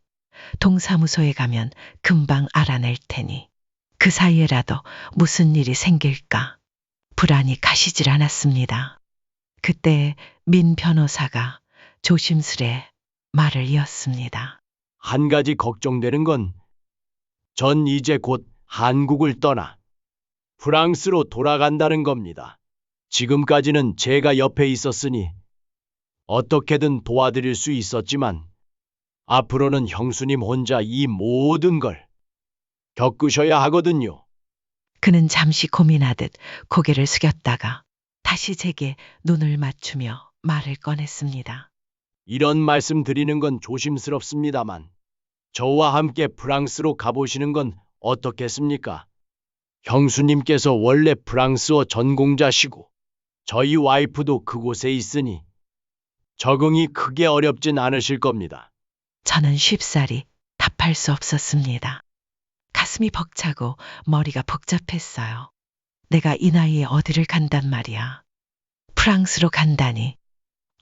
동사무소에 가면 금방 알아낼 테니 그 사이에라도 무슨 일이 생길까 불안이 가시질 않았습니다. 그때 민 변호사가 조심스레 말을 이었습니다. 한 가지 걱정되는 건 전 이제 곧 한국을 떠나 프랑스로 돌아간다는 겁니다. 지금까지는 제가 옆에 있었으니 어떻게든 도와드릴 수 있었지만 앞으로는 형수님 혼자 이 모든 걸 겪으셔야 하거든요. 그는 잠시 고민하듯 고개를 숙였다가 다시 제게 눈을 맞추며 말을 꺼냈습니다. 이런 말씀 드리는 건 조심스럽습니다만 저와 함께 프랑스로 가보시는 건 어떻겠습니까? 형수님께서 원래 프랑스어 전공자시고 저희 와이프도 그곳에 있으니 적응이 크게 어렵진 않으실 겁니다. 저는 쉽사리 답할 수 없었습니다. 가슴이 벅차고 머리가 복잡했어요. 내가 이 나이에 어디를 간단 말이야. 프랑스로 간다니.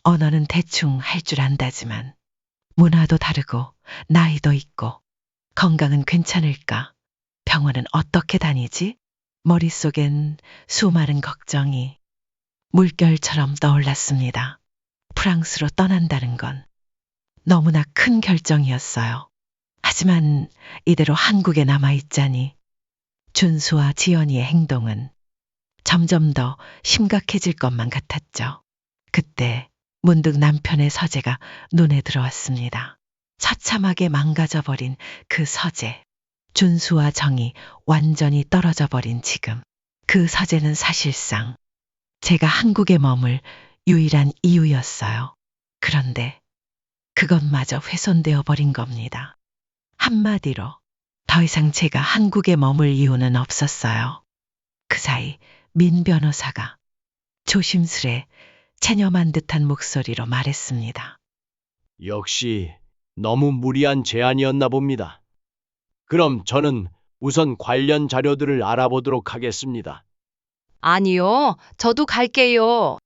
언어는 대충 할 줄 안다지만 문화도 다르고 나이도 있고 건강은 괜찮을까? 병원은 어떻게 다니지? 머릿속엔 수많은 걱정이 물결처럼 떠올랐습니다. 프랑스로 떠난다는 건 너무나 큰 결정이었어요. 하지만 이대로 한국에 남아있자니 준수와 지연이의 행동은 점점 더 심각해질 것만 같았죠. 그때 문득 남편의 서재가 눈에 들어왔습니다. 처참하게 망가져버린 그 서재. 준수와 정이 완전히 떨어져 버린 지금. 그 서재는 사실상 제가 한국에 머물 유일한 이유였어요. 그런데 그것마저 훼손되어 버린 겁니다. 한마디로 더 이상 제가 한국에 머물 이유는 없었어요. 그 사이 민 변호사가 조심스레 체념한 듯한 목소리로 말했습니다. 역시 너무 무리한 제안이었나 봅니다. 그럼 저는 우선 관련 자료들을 알아보도록 하겠습니다. 아니요, 저도 갈게요.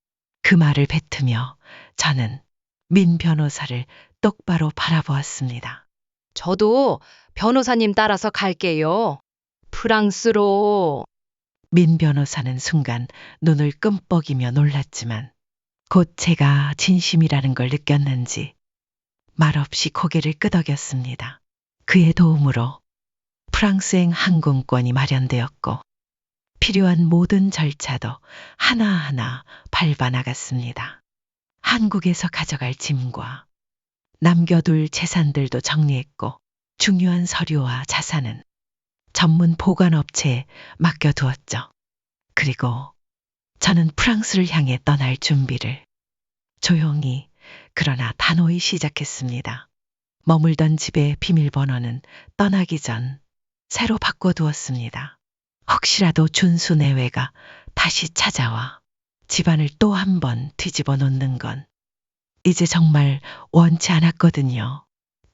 그 말을 뱉으며 저는 민 변호사를 똑바로 바라보았습니다. 저도 변호사님 따라서 갈게요. 프랑스로. 민 변호사는 순간 눈을 끔뻑이며 놀랐지만 곧 제가 진심이라는 걸 느꼈는지 말없이 고개를 끄덕였습니다. 그의 도움으로 프랑스행 항공권이 마련되었고 필요한 모든 절차도 하나하나 밟아 나갔습니다. 한국에서 가져갈 짐과 남겨둘 재산들도 정리했고 중요한 서류와 자산은 전문 보관업체에 맡겨두었죠. 그리고 저는 프랑스를 향해 떠날 준비를 조용히 그러나 단호히 시작했습니다. 머물던 집의 비밀번호는 떠나기 전 새로 바꿔두었습니다. 혹시라도 준수 내외가 다시 찾아와 집안을 또 한 번 뒤집어 놓는 건 이제 정말 원치 않았거든요.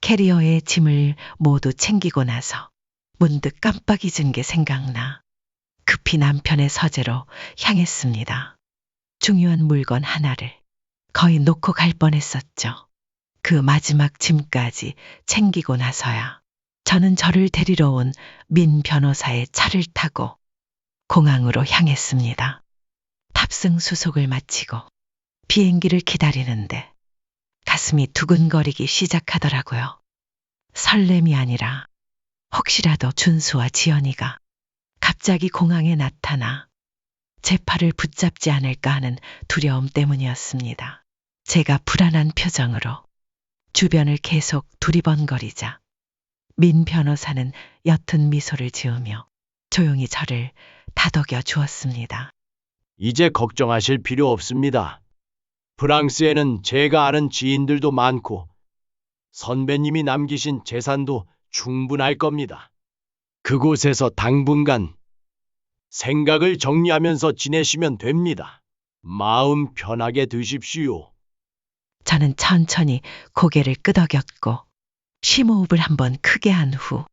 캐리어에 짐을 모두 챙기고 나서 문득 깜빡 잊은 게 생각나 급히 남편의 서재로 향했습니다. 중요한 물건 하나를 거의 놓고 갈 뻔했었죠. 그 마지막 짐까지 챙기고 나서야 저는 저를 데리러 온 민 변호사의 차를 타고 공항으로 향했습니다. 탑승 수속을 마치고 비행기를 기다리는데 가슴이 두근거리기 시작하더라고요. 설렘이 아니라 혹시라도 준수와 지연이가 갑자기 공항에 나타나 제 팔을 붙잡지 않을까 하는 두려움 때문이었습니다. 제가 불안한 표정으로 주변을 계속 두리번거리자 민 변호사는 옅은 미소를 지으며 조용히 저를 다독여 주었습니다. 이제 걱정하실 필요 없습니다. 프랑스에는 제가 아는 지인들도 많고 선배님이 남기신 재산도 충분할 겁니다. 그곳에서 당분간 생각을 정리하면서 지내시면 됩니다. 마음 편하게 드십시오. 저는 천천히 고개를 끄덕였고 심호흡을 한번 크게 한 후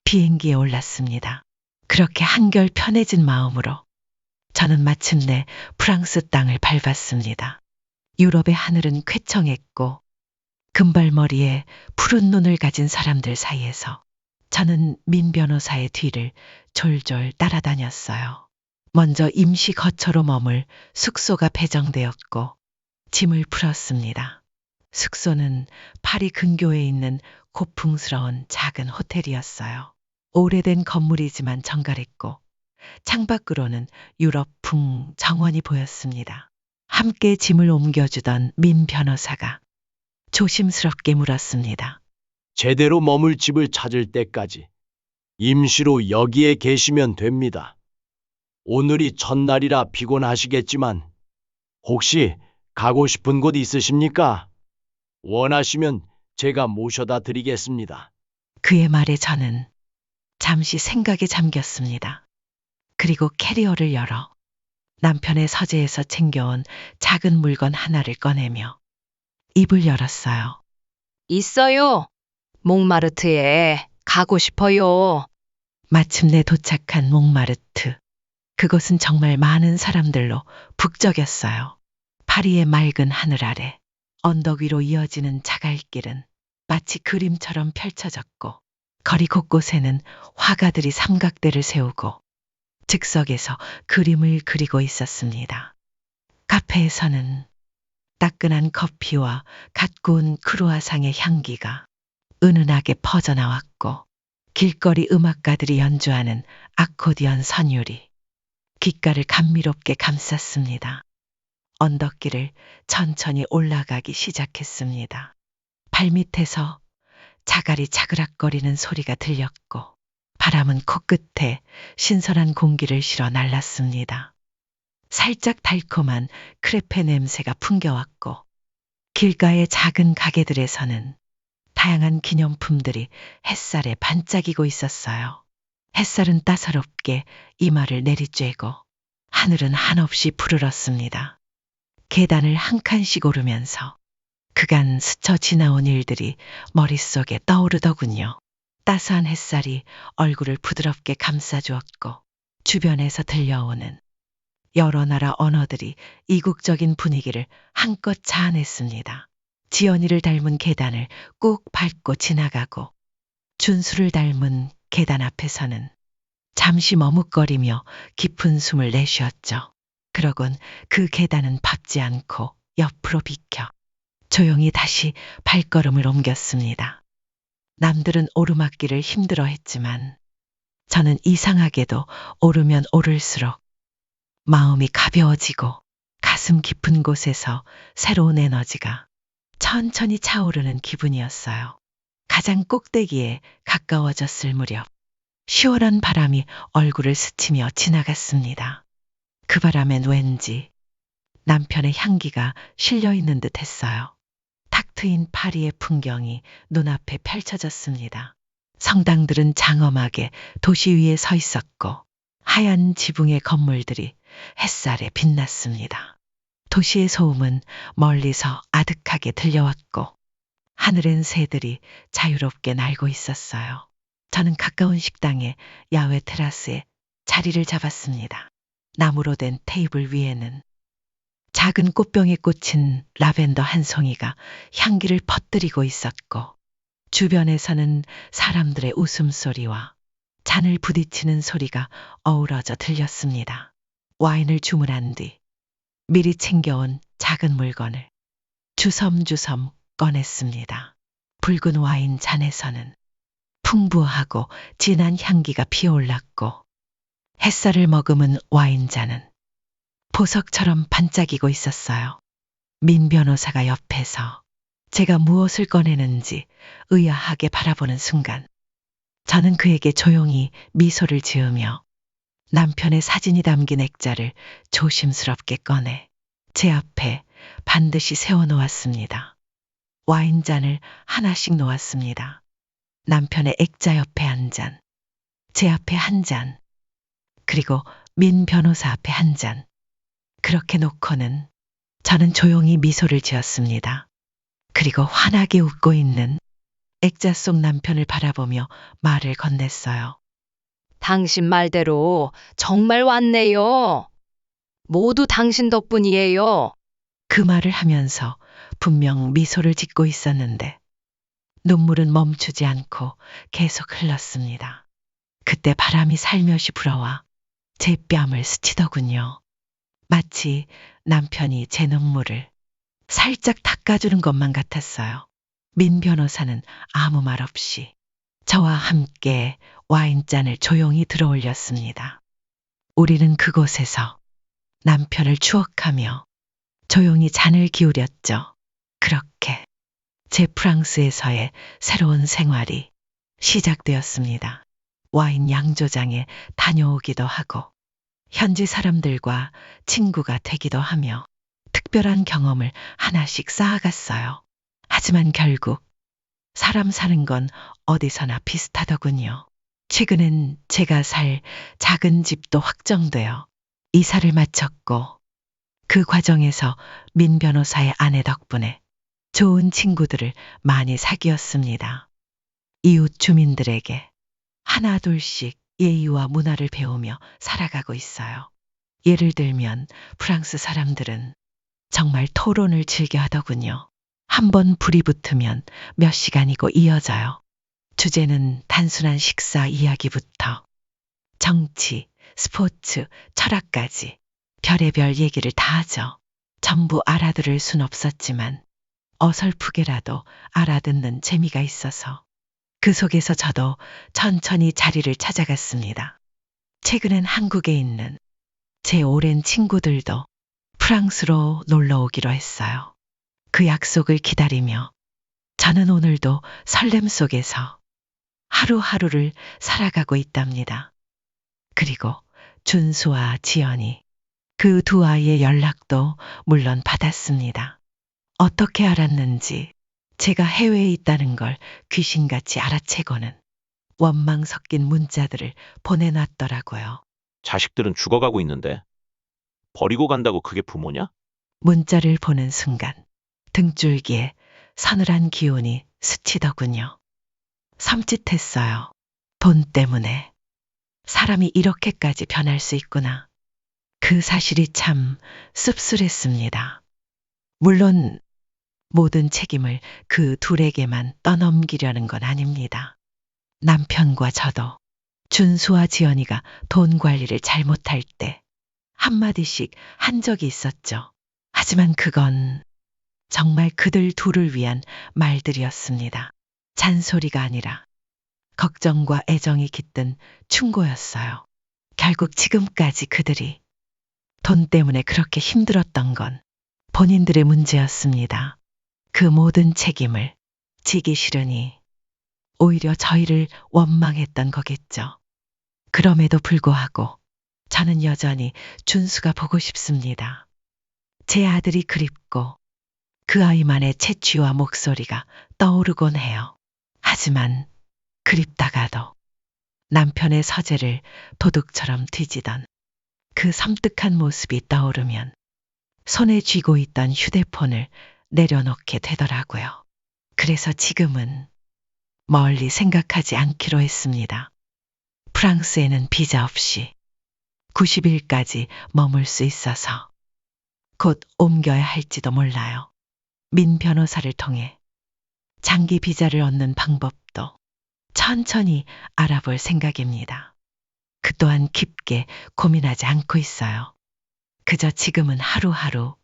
비행기에 올랐습니다. 그렇게 한결 편해진 마음으로 저는 마침내 프랑스 땅을 밟았습니다. 유럽의 하늘은 쾌청했고 금발머리에 푸른 눈을 가진 사람들 사이에서 저는 민 변호사의 뒤를 졸졸 따라다녔어요. 먼저 임시 거처로 머물 숙소가 배정되었고 짐을 풀었습니다. 숙소는 파리 근교에 있는 고풍스러운 작은 호텔이었어요. 오래된 건물이지만 정갈했고 창밖으로는 유럽풍 정원이 보였습니다. 함께 짐을 옮겨주던 민 변호사가 조심스럽게 물었습니다. 제대로 머물 집을 찾을 때까지 임시로 여기에 계시면 됩니다. 오늘이 첫날이라 피곤하시겠지만 혹시 가고 싶은 곳 있으십니까? 원하시면 제가 모셔다 드리겠습니다. 그의 말에 저는 잠시 생각에 잠겼습니다. 그리고 캐리어를 열어 남편의 서재에서 챙겨온 작은 물건 하나를 꺼내며 입을 열었어요. 있어요. 몽마르트에 가고 싶어요. 마침내 도착한 몽마르트. 그것은 정말 많은 사람들로 북적였어요. 파리의 맑은 하늘 아래 언덕 위로 이어지는 자갈길은 마치 그림처럼 펼쳐졌고 거리 곳곳에는 화가들이 삼각대를 세우고 즉석에서 그림을 그리고 있었습니다. 카페에서는 따끈한 커피와 갓 구운 크루아상의 향기가 은은하게 퍼져나왔고 길거리 음악가들이 연주하는 아코디언 선율이 귓가를 감미롭게 감쌌습니다. 언덕길을 천천히 올라가기 시작했습니다. 발밑에서 자갈이 자그락거리는 소리가 들렸고 바람은 코끝에 신선한 공기를 실어 날랐습니다. 살짝 달콤한 크레페 냄새가 풍겨왔고 길가의 작은 가게들에서는 다양한 기념품들이 햇살에 반짝이고 있었어요. 햇살은 따사롭게 이마를 내리쬐고 하늘은 한없이 푸르렀습니다. 계단을 한 칸씩 오르면서 그간 스쳐 지나온 일들이 머릿속에 떠오르더군요. 따스한 햇살이 얼굴을 부드럽게 감싸주었고 주변에서 들려오는 여러 나라 언어들이 이국적인 분위기를 한껏 자아냈습니다. 지연이를 닮은 계단을 꾹 밟고 지나가고 준수를 닮은 계단 앞에서는 잠시 머뭇거리며 깊은 숨을 내쉬었죠. 그러곤 그 계단은 밟지 않고 옆으로 비켜 조용히 다시 발걸음을 옮겼습니다. 남들은 오르막길을 힘들어했지만 저는 이상하게도 오르면 오를수록 마음이 가벼워지고 가슴 깊은 곳에서 새로운 에너지가 천천히 차오르는 기분이었어요. 가장 꼭대기에 가까워졌을 무렵 시원한 바람이 얼굴을 스치며 지나갔습니다. 그 바람엔 왠지 남편의 향기가 실려있는 듯 했어요. 탁 트인 파리의 풍경이 눈앞에 펼쳐졌습니다. 성당들은 장엄하게 도시 위에 서 있었고 하얀 지붕의 건물들이 햇살에 빛났습니다. 도시의 소음은 멀리서 아득하게 들려왔고 하늘엔 새들이 자유롭게 날고 있었어요. 저는 가까운 식당의 야외 테라스에 자리를 잡았습니다. 나무로 된 테이블 위에는 작은 꽃병에 꽂힌 라벤더 한 송이가 향기를 퍼뜨리고 있었고 주변에서는 사람들의 웃음소리와 잔을 부딪히는 소리가 어우러져 들렸습니다. 와인을 주문한 뒤 미리 챙겨온 작은 물건을 주섬주섬 꺼냈습니다. 붉은 와인 잔에서는 풍부하고 진한 향기가 피어올랐고 햇살을 머금은 와인잔은 보석처럼 반짝이고 있었어요. 민 변호사가 옆에서 제가 무엇을 꺼내는지 의아하게 바라보는 순간 저는 그에게 조용히 미소를 지으며 남편의 사진이 담긴 액자를 조심스럽게 꺼내 제 앞에 반드시 세워놓았습니다. 와인잔을 하나씩 놓았습니다. 남편의 액자 옆에 한 잔, 제 앞에 한 잔, 그리고 민 변호사 앞에 한 잔. 그렇게 놓고는 저는 조용히 미소를 지었습니다. 그리고 환하게 웃고 있는 액자 속 남편을 바라보며 말을 건넸어요. 당신 말대로 정말 왔네요. 모두 당신 덕분이에요. 그 말을 하면서 분명 미소를 짓고 있었는데 눈물은 멈추지 않고 계속 흘렀습니다. 그때 바람이 살며시 불어와 제 뺨을 스치더군요. 마치 남편이 제 눈물을 살짝 닦아주는 것만 같았어요. 민 변호사는 아무 말 없이 저와 함께 와인잔을 조용히 들어올렸습니다. 우리는 그곳에서 남편을 추억하며 조용히 잔을 기울였죠. 그렇게 제 프랑스에서의 새로운 생활이 시작되었습니다. 와인 양조장에 다녀오기도 하고 현지 사람들과 친구가 되기도 하며 특별한 경험을 하나씩 쌓아갔어요. 하지만 결국 사람 사는 건 어디서나 비슷하더군요. 최근엔 제가 살 작은 집도 확정되어 이사를 마쳤고 그 과정에서 민 변호사의 아내 덕분에 좋은 친구들을 많이 사귀었습니다. 이웃 주민들에게 하나 둘씩 예의와 문화를 배우며 살아가고 있어요. 예를 들면 프랑스 사람들은 정말 토론을 즐겨 하더군요. 한번 불이 붙으면 몇 시간이고 이어져요. 주제는 단순한 식사 이야기부터 정치, 스포츠, 철학까지 별의별 얘기를 다 하죠. 전부 알아들을 순 없었지만 어설프게라도 알아듣는 재미가 있어서 그 속에서 저도 천천히 자리를 찾아갔습니다. 최근엔 한국에 있는 제 오랜 친구들도 프랑스로 놀러 오기로 했어요. 그 약속을 기다리며 저는 오늘도 설렘 속에서 하루하루를 살아가고 있답니다. 그리고 준수와 지연이 그 두 아이의 연락도 물론 받았습니다. 어떻게 알았는지 제가 해외에 있다는 걸 귀신같이 알아채고는 원망 섞인 문자들을 보내놨더라고요. 자식들은 죽어가고 있는데 버리고 간다고 그게 부모냐? 문자를 보는 순간 등줄기에 서늘한 기운이 스치더군요. 섬찟했어요. 돈 때문에 사람이 이렇게까지 변할 수 있구나. 그 사실이 참 씁쓸했습니다. 물론 모든 책임을 그 둘에게만 떠넘기려는 건 아닙니다. 남편과 저도 준수와 지연이가 돈 관리를 잘못할 때 한마디씩 한 적이 있었죠. 하지만 그건 정말 그들 둘을 위한 말들이었습니다. 잔소리가 아니라 걱정과 애정이 깃든 충고였어요. 결국 지금까지 그들이 돈 때문에 그렇게 힘들었던 건 본인들의 문제였습니다. 그 모든 책임을 지기 싫으니 오히려 저희를 원망했던 거겠죠. 그럼에도 불구하고 저는 여전히 준수가 보고 싶습니다. 제 아들이 그립고 그 아이만의 채취와 목소리가 떠오르곤 해요. 하지만 그립다가도 남편의 서재를 도둑처럼 뒤지던 그 섬뜩한 모습이 떠오르면 손에 쥐고 있던 휴대폰을 내려놓게 되더라고요. 그래서 지금은 멀리 생각하지 않기로 했습니다. 프랑스에는 비자 없이 90일까지 머물 수 있어서 곧 옮겨야 할지도 몰라요. 민 변호사를 통해 장기 비자를 얻는 방법도 천천히 알아볼 생각입니다. 그 또한 깊게 고민하지 않고 있어요. 그저 지금은 하루하루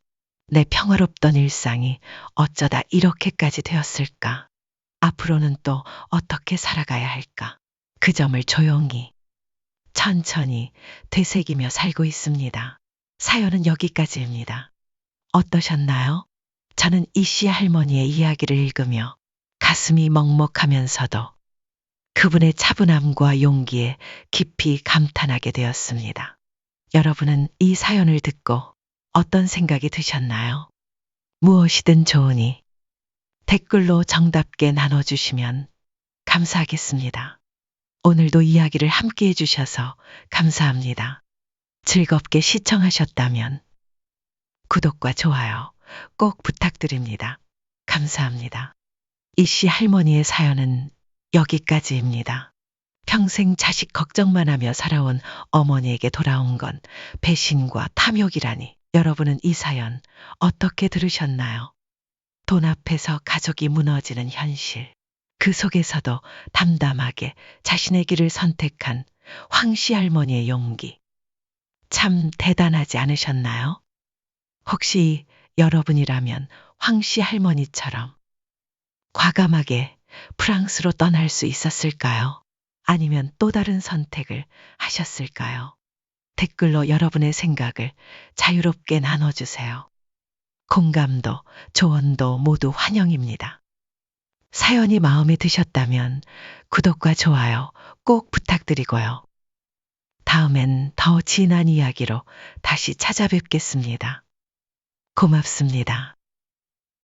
내 평화롭던 일상이 어쩌다 이렇게까지 되었을까? 앞으로는 또 어떻게 살아가야 할까? 그 점을 조용히, 천천히 되새기며 살고 있습니다. 사연은 여기까지입니다. 어떠셨나요? 저는 이씨 할머니의 이야기를 읽으며 가슴이 먹먹하면서도 그분의 차분함과 용기에 깊이 감탄하게 되었습니다. 여러분은 이 사연을 듣고 어떤 생각이 드셨나요? 무엇이든 좋으니 댓글로 정답게 나눠주시면 감사하겠습니다. 오늘도 이야기를 함께 해주셔서 감사합니다. 즐겁게 시청하셨다면 구독과 좋아요 꼭 부탁드립니다. 감사합니다. 이씨 할머니의 사연은 여기까지입니다. 평생 자식 걱정만 하며 살아온 어머니에게 돌아온 건 배신과 탐욕이라니. 여러분은 이 사연 어떻게 들으셨나요? 돈 앞에서 가족이 무너지는 현실. 그 속에서도 담담하게 자신의 길을 선택한 황씨 할머니의 용기. 참 대단하지 않으셨나요? 혹시 여러분이라면 황씨 할머니처럼 과감하게 프랑스로 떠날 수 있었을까요? 아니면 또 다른 선택을 하셨을까요? 댓글로 여러분의 생각을 자유롭게 나눠주세요. 공감도, 조언도 모두 환영입니다. 사연이 마음에 드셨다면 구독과 좋아요 꼭 부탁드리고요. 다음엔 더 진한 이야기로 다시 찾아뵙겠습니다. 고맙습니다.